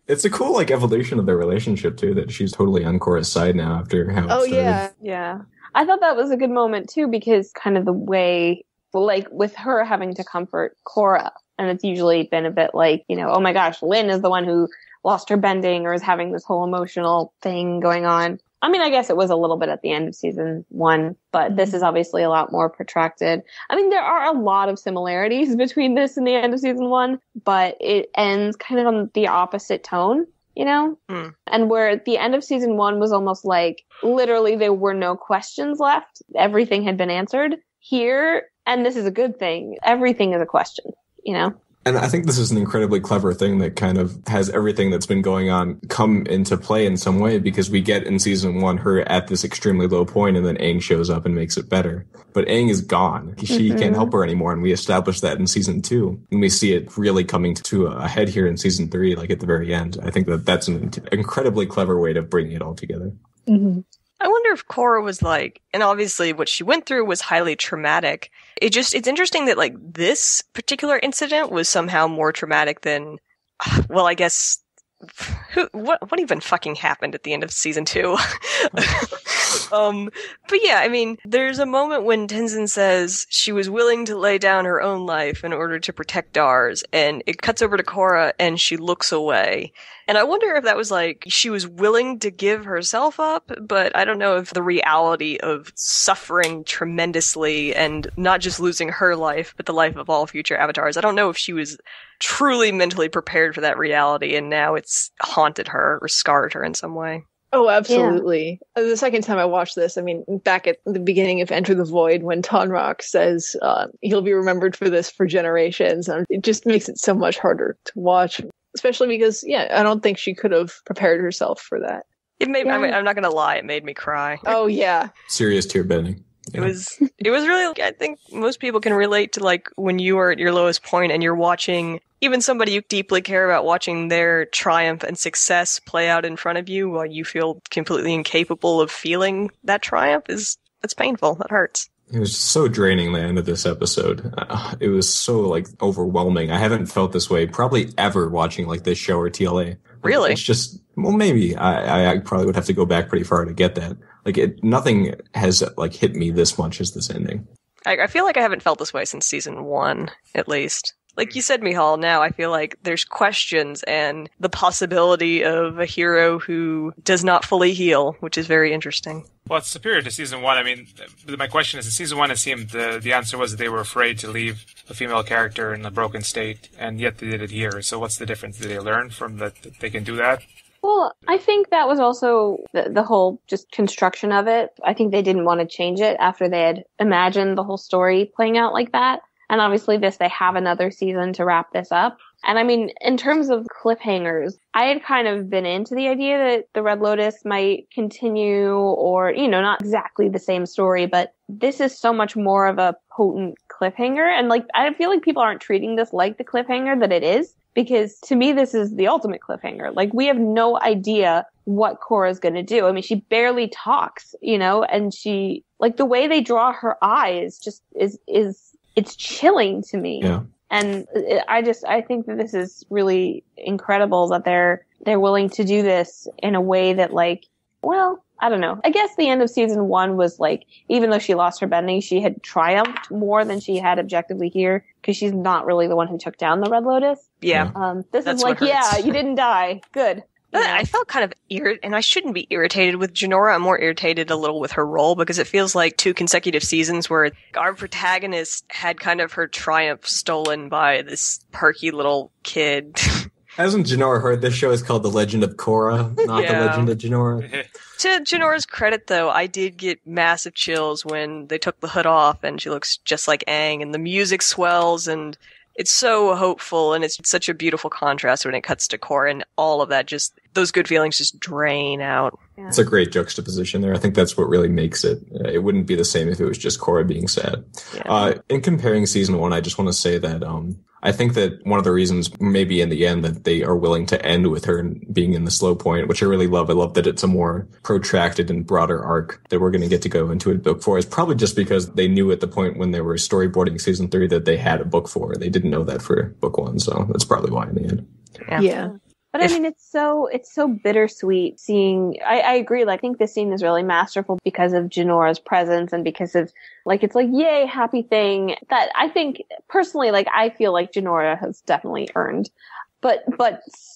It's a cool, evolution of their relationship, too, that she's totally on Korra's side now after how it started. Yeah. Yeah. I thought that was a good moment, too, because kind of the way, with her having to comfort Korra, and it's usually been a bit like, oh my gosh, Lynn is the one who lost her bending or is having this whole emotional thing going on. I mean, I guess it was a little bit at the end of season 1, but this is obviously a lot more protracted. I mean, there are a lot of similarities between this and the end of season 1, but it ends kind of on the opposite tone, And where at the end of season 1 was almost like literally there were no questions left. Everything had been answered. Here, and this is a good thing, everything is a question, And I think this is an incredibly clever thing that kind of has everything that's been going on come into play in some way, because we get in season 1 her at this extremely low point, and then Aang shows up and makes it better. But Aang is gone. She can't help her anymore, and we established that in season 2. And we see it really coming to a head here in season 3, at the very end. I think that's an incredibly clever way to bring it all together. Mm-hmm. I wonder if Korra was and obviously what she went through was highly traumatic. It's interesting that this particular incident was somehow more traumatic than, well, I guess, what even fucking happened at the end of season 2? But yeah, I mean, there's a moment when Tenzin says she was willing to lay down her own life in order to protect Dar's, and it cuts over to Korra and she looks away. And I wonder if that was she was willing to give herself up, but I don't know if the reality of suffering tremendously and not just losing her life, but the life of all future avatars, I don't know if she was truly mentally prepared for that reality, and now it's haunted her or scarred her in some way. Oh, absolutely. Yeah. The second time I watched this, I mean, back at the beginning of Enter the Void, when Tonraq says he'll be remembered for this for generations, it just makes it so much harder to watch, especially because, I don't think she could have prepared herself for that. It made. I mean, I'm not going to lie, it made me cry. Oh, yeah. Serious tear bending. Yeah. It was really, I think most people can relate to when you are at your lowest point and you're watching even somebody you deeply care about, watching their triumph and success play out in front of you while you feel completely incapable of feeling that triumph. It's painful. That hurts. It was so draining, the end of this episode. It was so overwhelming. I haven't felt this way probably ever watching this show or TLA. Really? It's just, well, maybe I probably would have to go back pretty far to get that. Nothing has hit me this much as this ending. I feel like I haven't felt this way since season 1, at least. Like you said, Mihal, now I feel like there's questions and the possibility of a hero who does not fully heal, which is very interesting. Well, it's superior to season 1. I mean, my question is, in season 1, it seemed the answer was that they were afraid to leave a female character in a broken state, and yet they did it here. So what's the difference? Did they learn from that they can do that? Well, I think that was also the whole just construction of it. I think they didn't want to change it after they had imagined the whole story playing out like that. And obviously they have another season to wrap this up. And I mean, in terms of cliffhangers, I had kind of been into the idea that the Red Lotus might continue or, not exactly the same story, but this is so much more of a potent cliffhanger. And I feel like people aren't treating this like the cliffhanger that it is, because to me, this is the ultimate cliffhanger. We have no idea what Korra's going to do. I mean, she barely talks, and she, the way they draw her eyes just it's chilling to me. Yeah. And I think that this is really incredible that they're willing to do this in a way that I don't know. I guess the end of season 1 was even though she lost her bending, she had triumphed more than she had objectively here, because she's not really the one who took down the Red Lotus. Yeah. This is you didn't die. Good. I felt kind of irritated, and I shouldn't be irritated with Jinora. I'm more irritated a little with her role, because it feels like 2 consecutive seasons where our protagonist had kind of her triumph stolen by this perky little kid. Hasn't Jinora heard this show is called The Legend of Korra, not The Legend of Jinora? To Jinora's credit, though, I did get massive chills when they took the hood off and she looks just like Aang, and the music swells, and it's so hopeful, and it's such a beautiful contrast when it cuts to Korra, and all of that, just those good feelings just drain out. Yeah. It's a great juxtaposition there. I think that's what really makes it. It wouldn't be the same if it was just Korra being sad. Yeah. In comparing season 1, I just want to say that I think that one of the reasons, maybe in the end, that they are willing to end with her being in the slow point, which I really love. I love that it's a more protracted and broader arc that we're going to go into in book 4. Is probably just because they knew at the point when they were storyboarding season 3 that they had a book 4. They didn't know that for book 1, so that's probably why in the end. Yeah. But I mean, it's so bittersweet seeing. I agree. I think this scene is really masterful because of Jinora's presence and because of it's yay, happy thing that I think personally, I feel like Jinora has definitely earned. But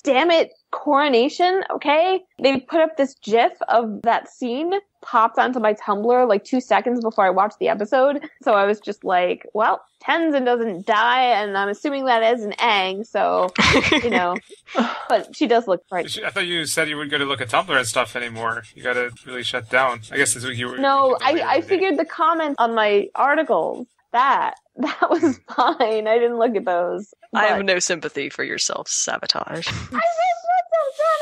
damn it, Coronation, okay? They put up this GIF of that scene, popped onto my Tumblr 2 seconds before I watched the episode. So I was just well, Tenzin doesn't die, and I'm assuming that is an Aang, so, but she does look right. I thought you said you weren't going to look at Tumblr and stuff anymore. You got to really shut down. I guess that's what you were... No, I figured the comments on my articles, that was fine. I didn't look at those. I have no sympathy for your self-sabotage. I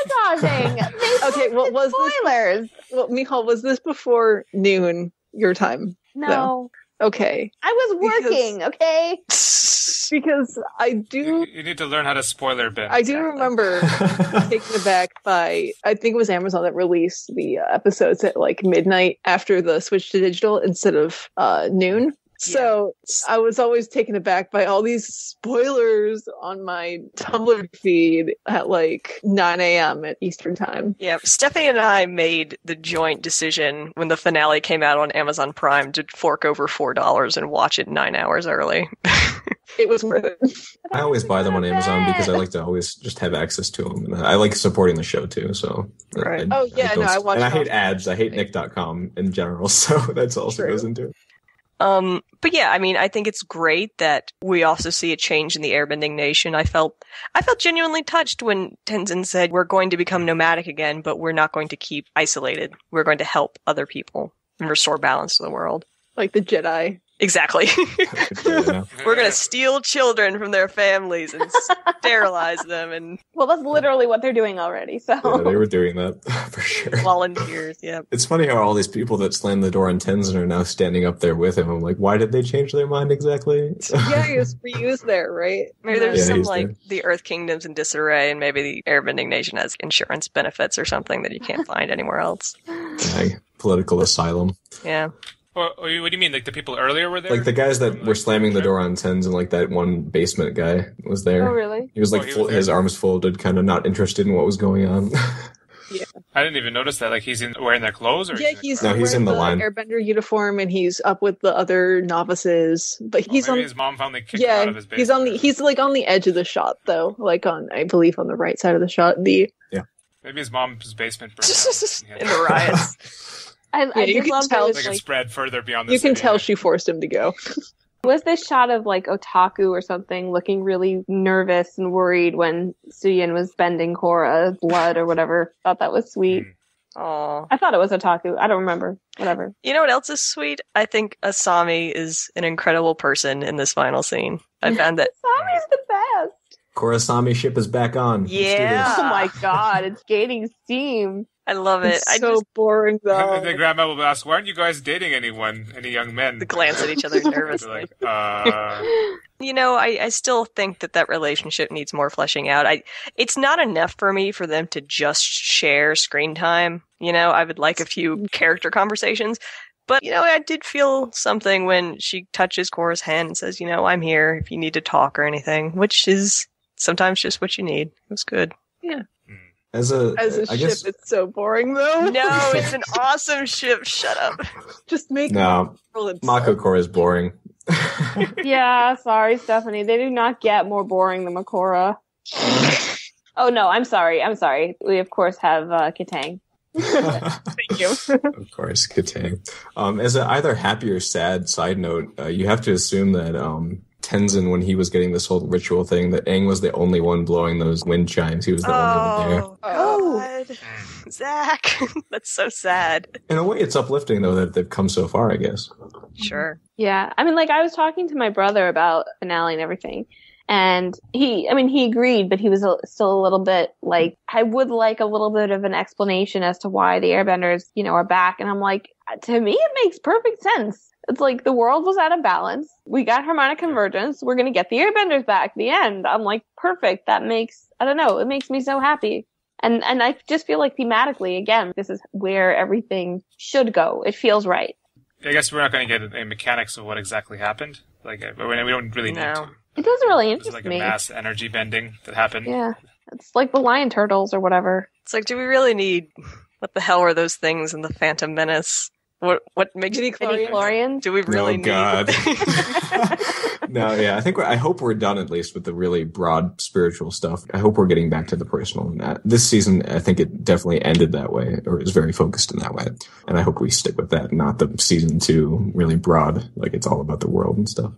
didn't sabotaging. Okay, well, was spoilers. Michal, was this before noon your time? No. Though? Okay. I was working, okay? Because I do... You need to learn how to spoiler bin. I do remember taken aback by... I think it was Amazon that released the episodes at midnight after the switch to digital instead of noon. So I was always taken aback by all these spoilers on my Tumblr feed at 9 a.m. at Eastern time. Yeah, Stephanie and I made the joint decision when the finale came out on Amazon Prime to fork over $4 and watch it 9 hours early. It was worth it. I always buy them on Amazon because I like to always just have access to them. And I like supporting the show too. So right. I watch. And I hate ads. I hate Nick.com in general. So that's also goes into it. But yeah, I mean, I think it's great that we also see a change in the Airbending Nation. I felt genuinely touched when Tenzin said, we're going to become nomadic again, but we're not going to keep isolated. We're going to help other people and restore balance to the world. Like the Jedi. Exactly. Yeah. We're going to steal children from their families and sterilize them and... Well, that's literally what they're doing already, so... Yeah, they were doing that, for sure. Volunteers, yeah. It's funny how all these people that slammed the door on Tenzin are now standing up there with him. I'm like, why did they change their mind exactly? Yeah, he was reused there, right? Maybe there's some, there. the Earth Kingdom's in disarray, and maybe the Airbending Nation has insurance benefits or something that you can't find anywhere else. Yeah, political asylum. Yeah. What do you mean? The people earlier were there? The guys that were slamming the door on Tenzin, that one basement guy was there. Oh, really? He was he was there? his arms folded, kind of not interested in what was going on. Yeah. I didn't even notice that. Like, he's wearing their clothes, or Yeah, he's No, he's in the line. Airbender uniform, and he's up with the other novices. But he's maybe on. his mom finally kicked him out of his basement. he's on the. He's like on the edge of the shot, though. Like I believe, on the right side of the shot. Maybe his mom's basement burned down. In the riots. I you just can love tell- that They it's can like, spread further beyond the You can city. tell she forced him to go. was this shot of like Otaku or something looking really nervous and worried when Suyin was bending Korra's blood or whatever. Thought that was sweet. Aw. I thought it was Otaku. I don't remember. Whatever. You know what else is sweet? I think Asami is an incredible person in this final scene. I found that. Sami's the best. Korrasami ship is back on. Let's do Yeah. this. Oh my god, it's gaining steam. I love it. It's I so just boring, though. The grandma will ask, "Why aren't you guys dating any young men?" glance at each other They're nervously. like, You know, I still think that relationship needs more fleshing out. It's not enough for me for them to just share screen time. You know, I would like a few character conversations. But, you know, I did feel something when she touches Korra's hand and says, you know, I'm here if you need to talk or anything, which is sometimes just what you need. It was good. As a As a I ship, guess it's so boring, though. No, it's an awesome ship. Shut up. Just make no, Mako Korra is boring. Yeah, sorry, Stephanie. They do not get more boring than Makora. Oh no, I'm sorry. We of course have Katang. Thank you. Of course, Katang. As a either happy or sad side note, you have to assume that Tenzin, when he was getting this whole ritual thing, that Aang was the only one blowing those wind chimes. He was the only one there. Oh, God. Zach. That's so sad. In a way, it's uplifting, though, that they've come so far, I guess. Sure. Yeah, I mean, like I was talking to my brother about finale and everything, and he agreed, but he was still a little bit like, I would like a little bit of an explanation as to why the Airbenders, you know, are back. And I'm like, to me, it makes perfect sense. It's like the world was out of balance. We got harmonic convergence. We're going to get the Airbenders back. The end. I'm like, perfect. That makes, I don't know, it makes me so happy. And I just feel like thematically, again, this is where everything should go. It feels right. I guess we're not going to get a mechanics of what exactly happened. Like, we don't really need to. It doesn't really It was interest like a me. mass energy bending that happened. Yeah. It's like the Lion Turtles or whatever. It's like, do we really need, what the hell are those things in the Phantom Menace? What makes Midi-chlorians? do we really Oh, God. need? No, yeah, I hope we're done at least with the really broad spiritual stuff. I hope we're getting back to the personal. This season, I think it definitely ended that way, or is very focused in that way. And I hope we stick with that, not the season 2 really broad, like it's all about the world and stuff.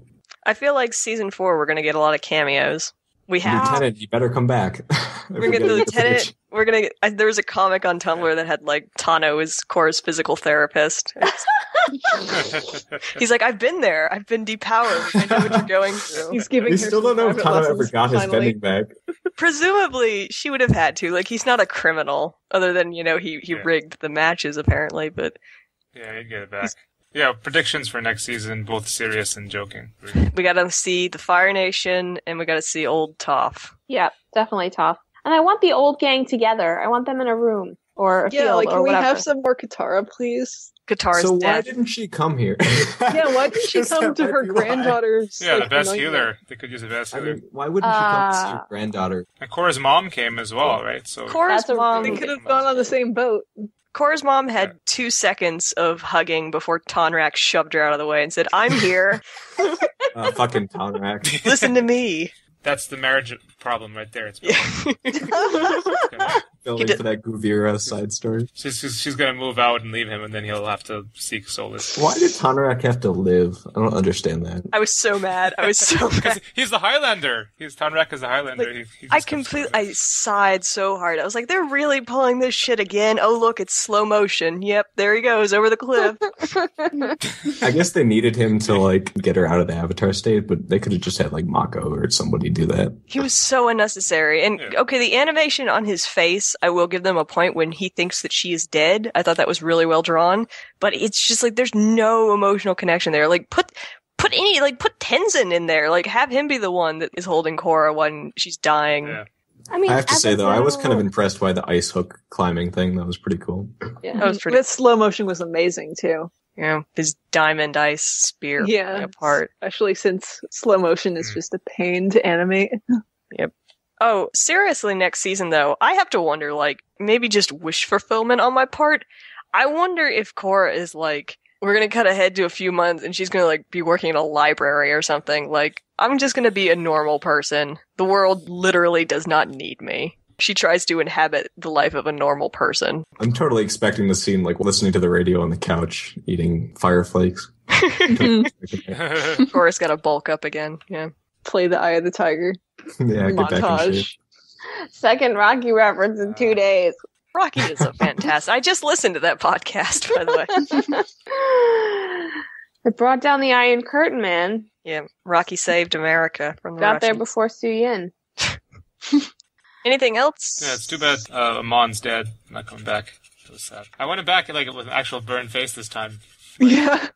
I feel like season 4 we're gonna get a lot of cameos. We have Lieutenant, you better come back. we're gonna get the lieutenant. We're gonna get, there was a comic on Tumblr that had like Tano as Korra's physical therapist. He's like, I've been there. I've been depowered. I know what you're going through. He's giving We her still some don't know if private Tano ever lessons, got his finally. bending back. Presumably, she would have had to. Like, he's not a criminal, other than, you know, he rigged the matches apparently. But Yeah, you'd get it back. Yeah, predictions for next season, both serious and joking. we got to see the Fire Nation, and we got to see Old Toph. Yeah, definitely tough. And I want the old gang together. I want them in a room or a Yeah, field like, or can we whatever. have some more Katara, please? Katara's So why dead. didn't she come here? Yeah, why didn't she Just come that to her might be why. granddaughter's? Yeah, like, the best anointment? healer. They could use the best I healer. mean, why wouldn't she come to see her granddaughter? And Korra's mom came as well, right? So Korra's That's a mom. They could have gone on the same boat. Korra's mom had 2 seconds of hugging before Tonrak shoved her out of the way and said, "I'm here. Fucking Tonrak. Listen to me." that's the marriage problem right there. It's Building did- for that Guvira side story. she's going to move out and leave him, and then he'll have to seek solace. Why did Tonrak have to live? I don't understand that. I was so mad. I was so mad. He's the Highlander. Tonrak is the Highlander. Like, He I just comes completely, to I sighed so hard. I was like, they're really pulling this shit again. Oh, look, it's slow motion. Yep, there he goes over the cliff. I guess they needed him to like get her out of the Avatar state, but they could have just had like Mako or somebody do that. He was so unnecessary. And Yeah. okay, the animation on his face, I will give them a point when he thinks that she is dead. I thought that was really well drawn, but it's just like there's no emotional connection there. Like put Tenzin in there. Like have him be the one that is holding Korra when she's dying. Yeah. I mean, I have to say though, I was kind of in. impressed by the ice hook climbing thing. That was pretty cool. That was pretty. That slow motion was amazing too. Yeah, his diamond ice spear falling Yeah, apart. especially since slow motion is just a pain to animate. Oh, seriously, next season, though, I have to wonder, like, maybe just wish fulfillment on my part. I wonder if Korra is like, we're gonna cut ahead to a few months and she's gonna, like, be working in a library or something. Like, I'm just gonna be a normal person. The world literally does not need me. She tries to inhabit the life of a normal person. I'm totally expecting the scene, like, listening to the radio on the couch, eating fire flakes. Korra's gotta bulk up again, yeah. Play the Eye of the Tiger. Yeah, get back in shape. Montage. Second Rocky reference in 2 days. Rocky is a fantastic. I just listened to that podcast, by the way. It brought down the Iron Curtain, man. Yeah, Rocky saved America from the Got there Russians. before Su Yin. Anything else? Yeah, it's too bad Amon's dead. Not coming back. It was sad. I wanted back like with an actual burned face this time. Yeah,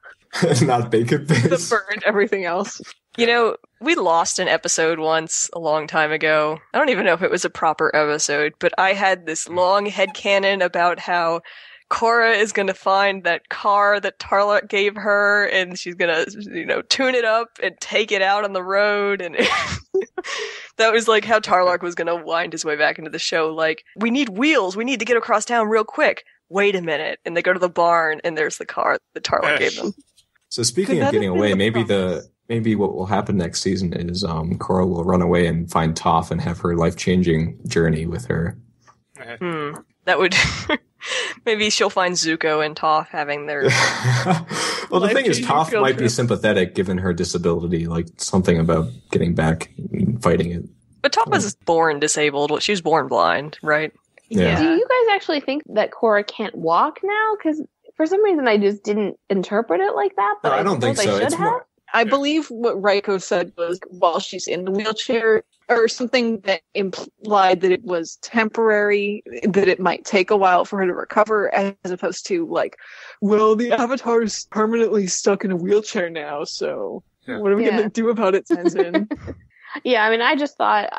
Not bacon face. the burned everything else. You know, we lost an episode once a long time ago. I don't even know if it was a proper episode, but I had this long headcanon about how Korra is going to find that car that Tarlok gave her, and she's going to, tune it up and take it out on the road. And that was like how Tarlok was going to wind his way back into the show. Like, we need wheels. We need to get across town real quick. Wait a minute. And they go to the barn, and there's the car that Tarlok gave them. So speaking Could of that getting have been away, the maybe what will happen next season is Korra will run away and find Toph and have her life-changing journey with her. That would... Maybe she'll find Zuko and Toph having their... Well, the thing is, Life-changing Toph field might be trip. sympathetic given her disability, like something about getting back and fighting it. But Toph was born disabled. She was born blind, right? Yeah. Do you guys actually think that Korra can't walk now? Because for some reason I just didn't interpret it like that. But No, I don't think suppose so. I It's should have. more, I believe what Raiko said was while she's in the wheelchair, or something that implied that it was temporary, that it might take a while for her to recover, as opposed to like, well, the Avatar's permanently stuck in a wheelchair now, so Yeah. what are we Yeah. gonna do about it, Tenzin? Yeah, I mean, I just thought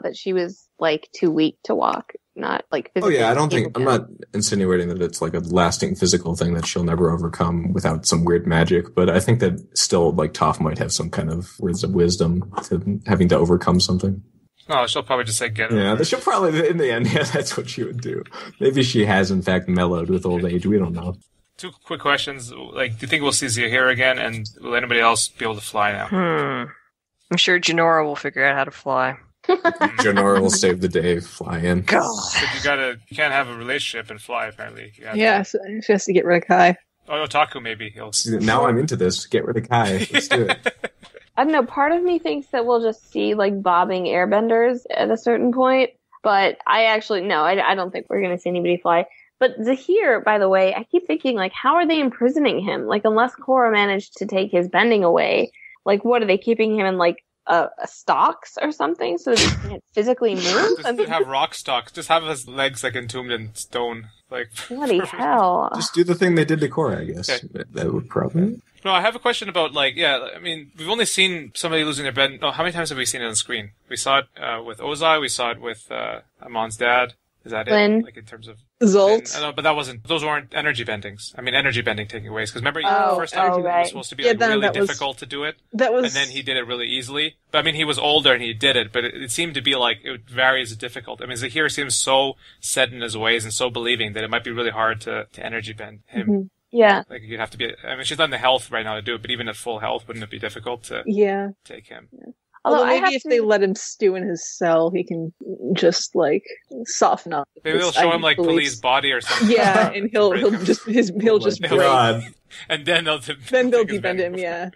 that she was like too weak to walk, not like oh physically. yeah, I don't think, I'm capable. not insinuating that it's like a lasting physical thing that she'll never overcome without some weird magic, but I think that still, like, Toph might have some kind of words of wisdom to having to overcome something. No, she'll probably just say get it. Yeah, she'll probably, in the end, yeah, that's what she would do. Maybe she has, in fact, mellowed with old age. We don't know. 2 quick questions. Like, do you think we'll see Zahir again, and will anybody else be able to fly now? I'm sure Janora will figure out how to fly. Janora will save the day, fly in. God. But you can't have a relationship and fly, apparently. You have to- Yeah, so she has to get rid of Kai. Oh, Otaku, maybe. He'll... Now I'm into this. Get rid of Kai. Let's do it. I don't know. Part of me thinks that we'll just see like bobbing airbenders at a certain point, but I actually no, I don't think we're going to see anybody fly. But Zahir, by the way, I keep thinking like, how are they imprisoning him? Like, unless Korra managed to take his bending away, like, what are they keeping him in like a stocks or something so that he can't physically move? I Just mean, have rock stocks. Just have his legs like entombed in stone. Like, bloody hell! Just do the thing they did to Korra, I guess. Okay. That would probably... No, I have a question about, like, yeah, I mean, we've only seen somebody losing their bed. No, how many times have we seen it on screen? We saw it with Ozai, we saw it with Amon's dad. Is that Lin. it? Like, in terms of... Zolt. I know, but those weren't energy bendings. I mean, energy bending taking away. Because remember, Oh, the first time it right. was supposed to be Yeah, like, then really that was- difficult to do it. That was And then he did it really easily. But I mean, he was older and he did it, but it seemed to be like it varies difficult. I mean, Zahir seems so set in his ways and so believing that it might be really hard to energy bend him. Mhm. Yeah, Like, you'd have to be, I mean, she's not in the health right now to do it, but even at full health, wouldn't it be difficult to yeah. take him? Although I have maybe if to- they let him stew in his cell, he can just like soften up. Maybe they'll his show him like beliefs. Poli's body or something. Yeah, and he'll just Oh just my break. God. And then they'll Then they'll take his debend bending him. Yeah.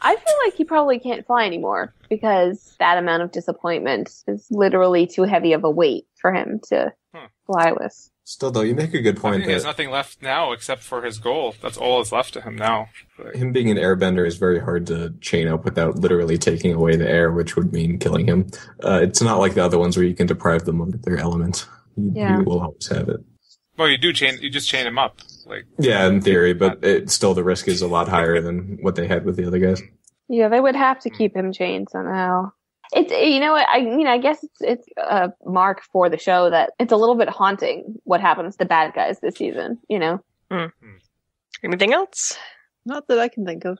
I feel like he probably can't fly anymore because that amount of disappointment is literally too heavy of a weight for him to fly with. Still, though, you make a good I point think there's that nothing left now except for his goal. That's all that's left to him now. Like, him being an airbender is very hard to chain up without literally taking away the air, which would mean killing him. It's not like the other ones where you can deprive them of their element. Yeah. You will always have it. well, you just chain him up. Like, Yeah, in theory, but still the risk is a lot higher than what they had with the other guys. Yeah, they would have to keep him chained somehow. It's I guess it's a mark for the show that it's a little bit haunting what happens to bad guys this season. You know, Anything else? Not that I can think of.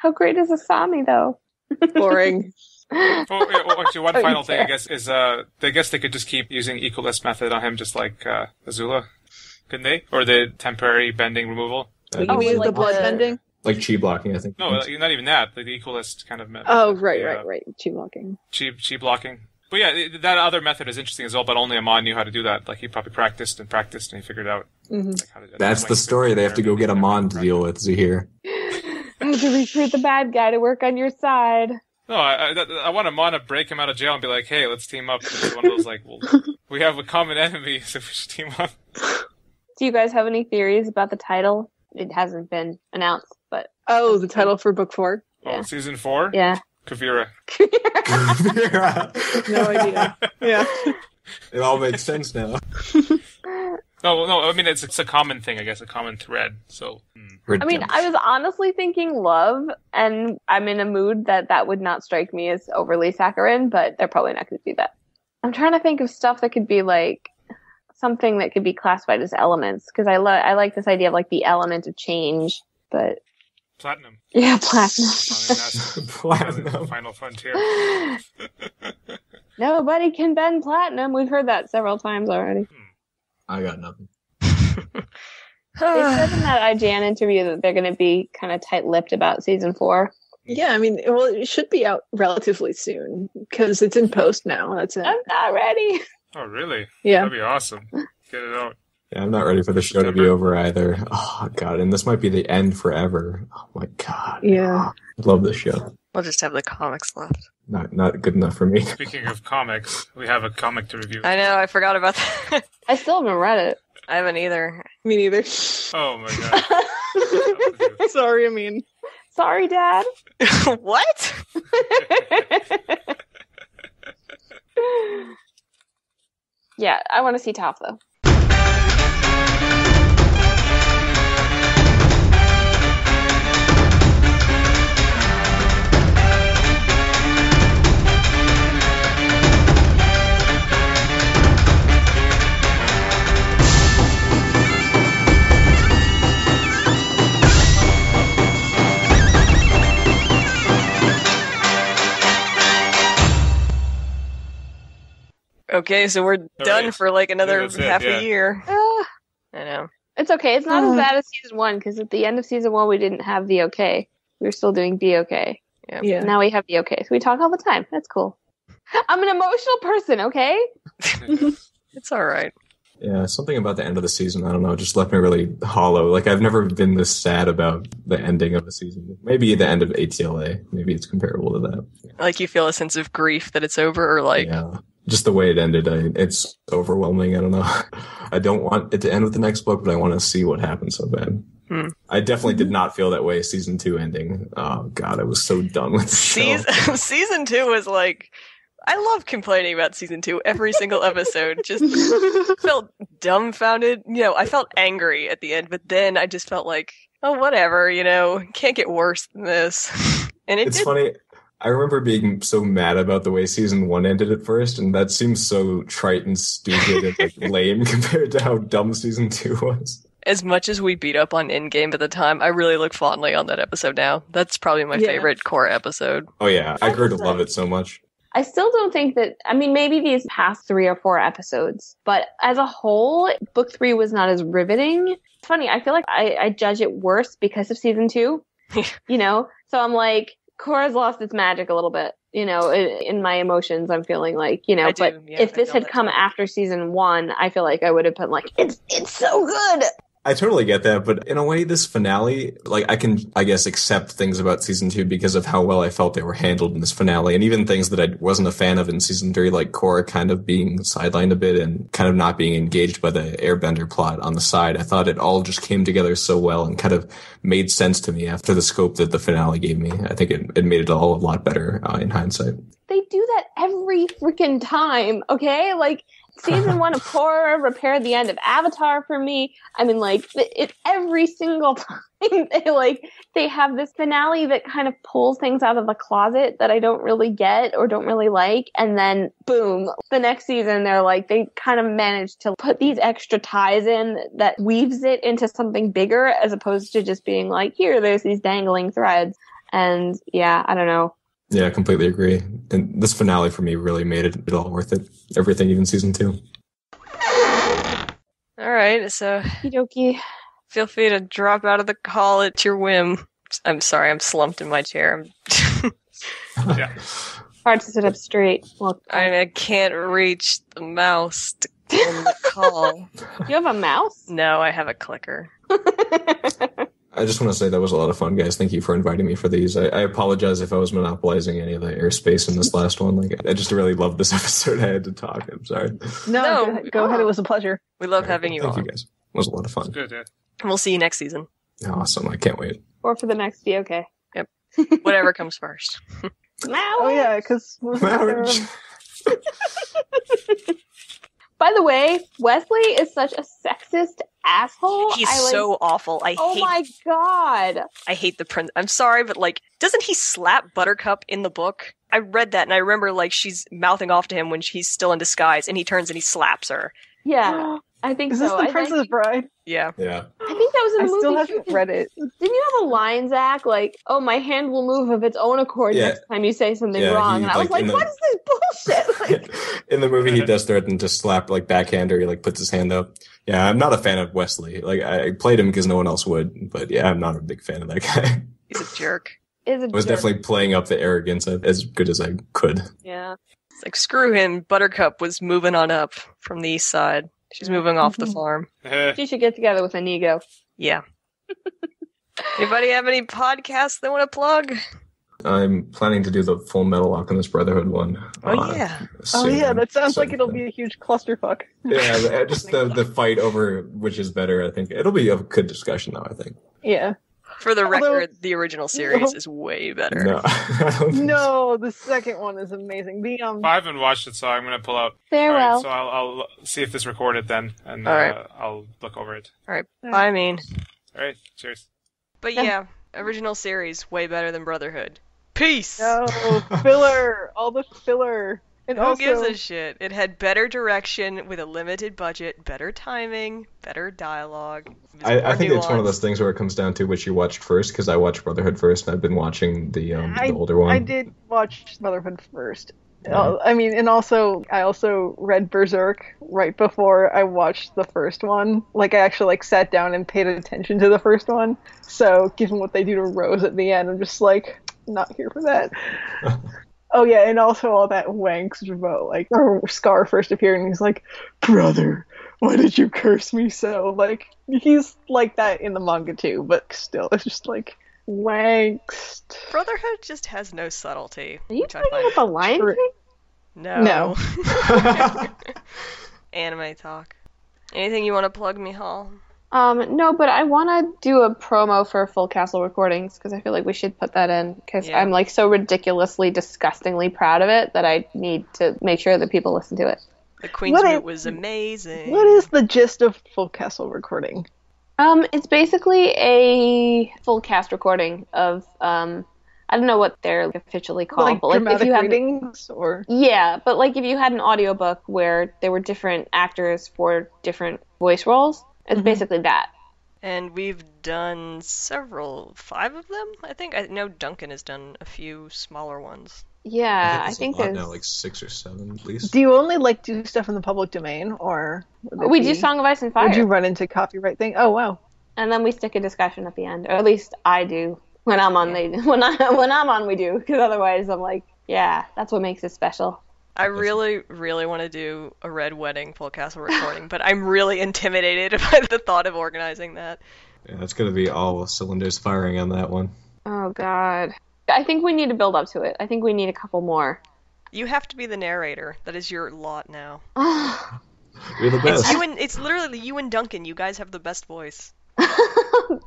how great is Asami though? Boring. Actually, one final thing, I fair. guess, is I guess they could just keep using equalist method on him, just like Azula, couldn't they? Or the temporary bending removal. You mean like the blood the- bending? Like chi blocking, I think. No, not even that. Like the equalist kind of method. Oh, right. Chi blocking. Chi blocking. But yeah, that other method is interesting as well, but only Amon knew how to do that. Like, he probably practiced and he figured out like, how to do that. That's the story. They have to go get Amon to deal with Zahir. To recruit the bad guy to work on your side. No, I want Amon to break him out of jail and be like, hey, let's team up. It's one of those, like, well, we have a common enemy, so we should team up. Do you guys have any theories about the title? It hasn't been announced, but Oh, the title for book 4? Yeah. Oh, season 4? yeah. Kavira. No idea. Yeah. It all makes sense now. No, I mean, it's a common thing, I guess, a common thread, so... I mean, I was honestly thinking love, and I'm in a mood that would not strike me as overly saccharine, but they're probably not going to do that. I'm trying to think of stuff that could be like something that could be classified as elements, because I like this idea of like the element of change, but Platinum. yeah, platinum. I mean, Platinum. the final frontier. Nobody can bend platinum. We've heard that several times already. I got nothing. They said in that IGN interview that they're going to be kind of tight-lipped about season 4. Yeah, I mean, well, it should be out relatively soon because it's in post now. That's it. I'm not ready. Oh, really? Yeah. That'd be awesome. Get it out. Yeah, I'm not ready for the show to be over either. Oh, God. And this might be the end forever. Oh, my God. Yeah. I love this show. We'll just have the comics left. Not good enough for me. Speaking of comics, we have a comic to review. I know, I forgot about that. I still haven't read it. I haven't either. Me neither. Oh, my God. Sorry, I mean. Sorry, Dad. What? Yeah, I want to see Toph, though. Okay, so we're done right. for like another that's it, half yeah. a year. Ah, I know. it's okay. It's not as bad as season 1, because at the end of season 1, we didn't have the okay. We were still doing be okay. Yeah. Now we have the okay. So we talk all the time. That's cool. I'm an emotional person, okay? It's alright. Yeah, something about the end of the season, I don't know, just left me really hollow. Like, I've never been this sad about the ending of the season. Maybe the end of ATLA. Maybe it's comparable to that. Like you feel a sense of grief that it's over, or like, Yeah. Just the way it ended, it's overwhelming. I don't know. I don't want it to end with the next book, but I want to see what happens so bad. I definitely did not feel that way season 2 ending. Oh, God, I was so done with the show. season 2 was like, I love complaining about season 2 every single episode. Just felt dumbfounded. You know, I felt angry at the end, but then I just felt like, oh, whatever, you know, can't get worse than this. And It's funny. I remember being so mad about the way season 1 ended at first, and that seems so trite and stupid and like, lame compared to how dumb season 2 was. As much as we beat up on Endgame at the time, I really look fondly on that episode now. That's probably my favorite Korra episode. Oh yeah, I grew to love it so much. I still don't think that, I mean, maybe these past 3 or 4 episodes, but as a whole, book 3 was not as riveting. It's funny, I feel like I judge it worse because of season 2, you know? So I'm like, Korra's lost its magic a little bit, you know, in my emotions. I'm feeling like, you know, if this had come after season 1, I feel like I would have been like, it's so good. I totally get that, but in a way, this finale, like, I can, I guess, accept things about season 2 because of how well I felt they were handled in this finale, and even things that I wasn't a fan of in season 3, like Korra kind of being sidelined a bit and kind of not being engaged by the airbender plot on the side. I thought it all just came together so well and kind of made sense to me after the scope that the finale gave me. I think it made it all a lot better in hindsight. They do that every freaking time, okay? Like, season 1 of Korra repaired the end of Avatar for me. I mean, like, it every single time they have this finale that kind of pulls things out of the closet that I don't really get or don't really like, and then boom, the next season they kind of manage to put these extra ties in that weaves it into something bigger, as opposed to just being like, here, there's these dangling threads. And yeah, I don't know. Yeah, I completely agree. And this finale for me really made it all worth it. Everything, even season 2. All right, so Okie feel free to drop out of the call at your whim. I'm sorry, I'm slumped in my chair. Yeah. hard to sit up straight. Well, I can't reach the mouse to end the call. you have a mouse? No, I have a clicker. I just want to say that was a lot of fun, guys. Thank you for inviting me for these. I apologize if I was monopolizing any of the airspace in this last one. Like, I just really loved this episode. I had to talk. I'm sorry. No, go ahead. It was a pleasure. We love having you Thank on. you, guys. It was a lot of fun. Good, yeah. We'll see you next season. Awesome. I can't wait. Or for the next DOK. Whatever comes first. Oh yeah, because Marriage. By the way, Wesley is such a sexist asshole. He's so awful. Oh my god. I hate the prince. I'm sorry, but like, doesn't he slap Buttercup in the book? I read that and I remember like she's mouthing off to him when she's still in disguise and he turns and he slaps her. Yeah, I think Is so. this the Princess Bride? Yeah. Yeah. I think that was in I the movie. still too, haven't 'cause read it. Didn't you have a line, Zach? Like, oh, my hand will move of its own accord Yeah. next time you say something Yeah, wrong. he, And I was like, like, in what is this bullshit? Like, In the movie, he does threaten to slap, like, backhand, or he, like, puts his hand up. Yeah, I'm not a fan of Wesley. Like, I played him because no one else would. But, yeah, I'm not a big fan of that guy. He's a jerk. is a I was jerk. definitely playing up the arrogance as good as I could. Yeah. It's like, screw him. Buttercup was moving on up from the east side. She's moving off the farm. She should get together with Inigo. Yeah. Anybody have any podcasts they want to plug? I'm planning to do the Full Metal Alchemist Brotherhood one. Oh, yeah. Oh soon. yeah, that sounds So, like it'll be a huge clusterfuck. Yeah, just the fight over which is better, I think. It'll be a good discussion, though, I think. Yeah. For the Although- record, the original series is way better. No. I don't think No, the second one is amazing. I haven't watched it, so I'm going to pull out. Farewell. Alright, so I'll see if this recorded then, and Alright. I'll look over it. Alright, bye, mean. Alright, cheers. But yeah, original series, way better than Brotherhood. Peace! No, filler. All the filler. And Who also, gives a shit? It had better direction with a limited budget, better timing, better dialogue. It was I more think it's one of nuanced. those things where it comes down to which you watched first, because I watched Brotherhood first, and I've been watching the older one. I did watch Motherhood first. I mean, and also, I also read Berserk right before I watched the first one. Like, I actually, like, sat down and paid attention to the first one. So, given what they do to Rose at the end, I'm just like, not here for that. Oh yeah, and also all that wanks about, like, or Scar first appeared and he's like, brother, why did you curse me so? Like, he's like that in the manga too, but still, it's just like, wanks. Brotherhood just has no subtlety. Are you which I talking find about the Lion true. King? No. No. Anime talk. Anything you want to plug me, Hall? No, but I want to do a promo for Full Castle Recordings because I feel like we should put that in because Yeah. I'm like so ridiculously, disgustingly proud of it that I need to make sure that people listen to it. The Queen's What Moot is- was amazing. What is the gist of Full Castle Recording? It's basically a full cast recording of I don't know what they're officially called, Like but like if dramatic you have readings, or yeah, but like if you had an audiobook where there were different actors for different voice roles, it's basically that. And we've done 5 of them, I think. I know Duncan has done a few smaller ones. Yeah, I it's think a lot there's now, like 6 or 7 at least. do you only like do stuff in the public domain, or would it we be- do Song of Ice and Fire, Would you run into copyright thing? Oh wow. and then we stick a discussion at the end, or at least I do when I'm on. When I'm on, we do because otherwise I'm like, yeah, that's what makes it special. I really, really want to do a Red Wedding Full Castle recording, but I'm really intimidated by the thought of organizing that. Yeah, it's going to be all cylinders firing on that one. Oh God, I think we need to build up to it. I think we need a couple more. You have to be the narrator. That is your lot now. You're the best. It's literally you and Duncan. You guys have the best voice.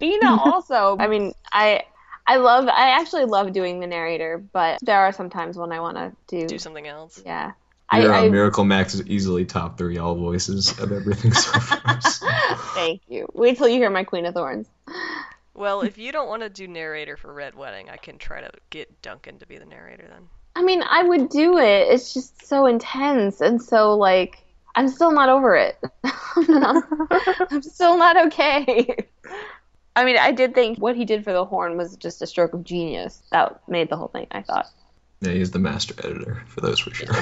Bina also. I mean, I actually love doing the narrator, but there are some times when I want to Do something else. Yeah. Your Miracle Max is easily top 3 all voices of everything so far. Thank you. Wait till you hear my Queen of Thorns. Well, if you don't want to do narrator for Red Wedding, I can try to get Duncan to be the narrator then. I mean, I would do it. It's just so intense and so like I'm still not over it. I'm still not okay. I mean, I did think what he did for the horn was just a stroke of genius. That made the whole thing, I thought. Yeah, he's the master editor for those for sure.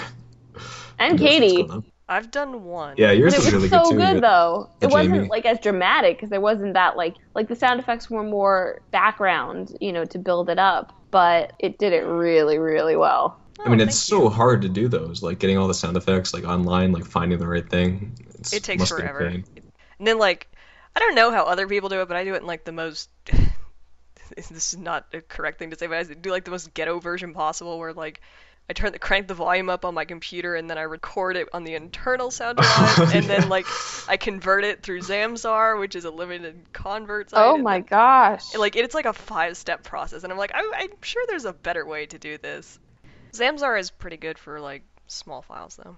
And He knows what's Katie. going on. I've done one. Yeah, But yours it is was really so good too. good though. The It wasn't Jamie. like as dramatic because there wasn't that like the sound effects were more background, to build it up. But it did it really, really well. I mean, Oh, it's thank so you. hard to do those, like getting all the sound effects like online, like finding the right thing. It takes must be a forever. pain. And then like, I don't know how other people do it, but I do it in like the most. This is not a correct thing to say, but I do like the most ghetto version possible, where like I crank the volume up on my computer, and then I record it on the internal sound drive, and then like I convert it through Zamzar, which is a limited convert site. Oh and my then- gosh. Like it's like a 5-step process, and I'm like, I'm sure there's a better way to do this. Zamzar is pretty good for like small files though.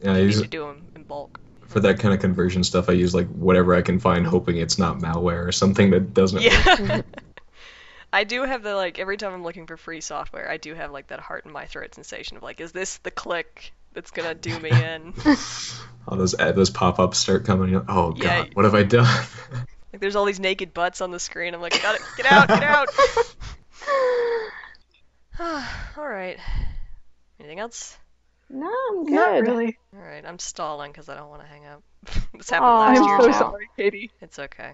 Yeah, I You need use to do them in bulk. for that kind of conversion stuff. I use like whatever I can find, hoping it's not malware or something that doesn't. Yeah. I do have the like every time I'm looking for free software, I do have like that heart in my throat sensation of like, is this the click that's gonna do me in? All those pop-ups start coming. Oh god, Yeah. what have I done? Like there's all these naked butts on the screen. I'm like, got it, get out, get out. All right. Anything else? No, I'm good. Not really. All right, I'm stalling because I don't want to hang up. This happened Aw. last I'm year so too. sorry, Katie. It's okay.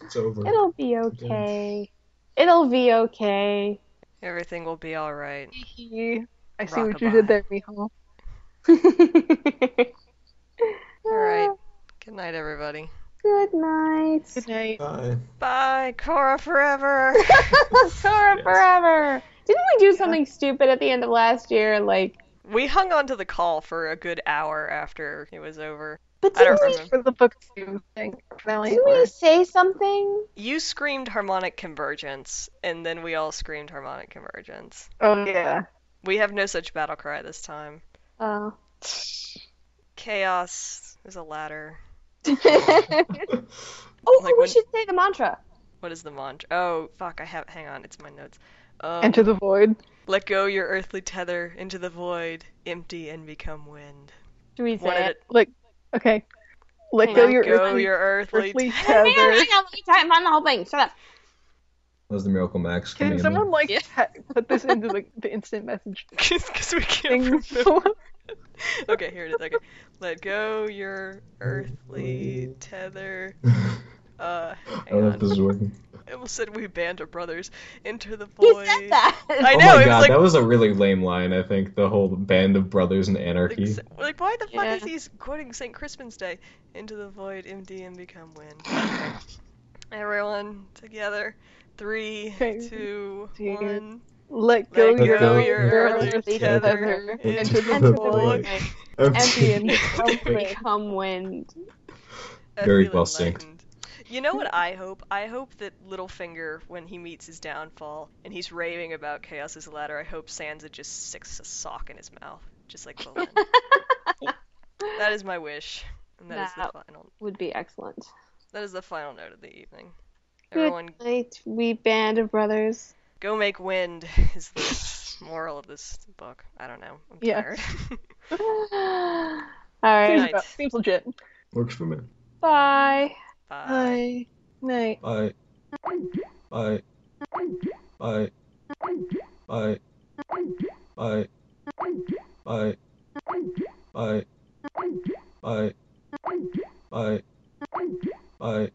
It's over. It'll be okay. It'll be okay. Everything will be all right. I see what you did there, Miho. All right. Good night, everybody. Good night. Good night. Bye. Bye, Korra forever. Korra Yes. forever. Didn't we do something stupid at the end of last year? Like, We hung on to the call for a good hour after it was over. but I don't didn't we, remember. For the book two thing. Finale. didn't we say something? You screamed harmonic convergence, and then we all screamed harmonic convergence. Oh yeah. We have no such battle cry this time. Oh. Chaos is a ladder. Oh, Like we when- should say the mantra. What is the mantra? Oh, fuck, hang on, it's my notes. Enter the void. Let go your earthly tether into the void, empty and become wind. Should we One say at it? Like, okay. Let Hang go on. your Go earthly, your earthly earthly tether. Hang on, tether. hang on, let me try and find the whole thing. Shut up. That was the Miracle Max Can coming someone in. like Yeah. put this into the instant message Because we can't thing? remember. Okay, here it is. Okay. Let go your earthly tether. I Hang don't know if on. this is working. I almost said we band of brothers into the He void. said that. I Oh know, my it was god, like, that was a really lame line, I think. The whole band of brothers and anarchy. like, why the fuck Yeah. is he quoting St. Crispin's Day? Into the void, empty and become wind. Okay. Everyone together. 3, Okay. 2, Two. 1. Let go Let your go your your earthly earthly tether tether into the Enter the void. void. Empty and Become wind. I Very feel well synced. enlightened. You know what I hope? I hope that Littlefinger, when he meets his downfall and he's raving about Chaos's ladder, I hope Sansa just sticks a sock in his mouth, just like Bolin. That is my wish, and that is the That- final. Would be excellent. That is the final note of the evening. Good Everyone, night, we band of brothers. go make wind. Is the moral of this book? I don't know. I'm Yeah. tired. All Good right. night. Seems legit. Works for me. Bye. Bye. Night. Bye. Bye. Bye. Bye. Bye. Bye. Bye. Bye. Bye. Bye.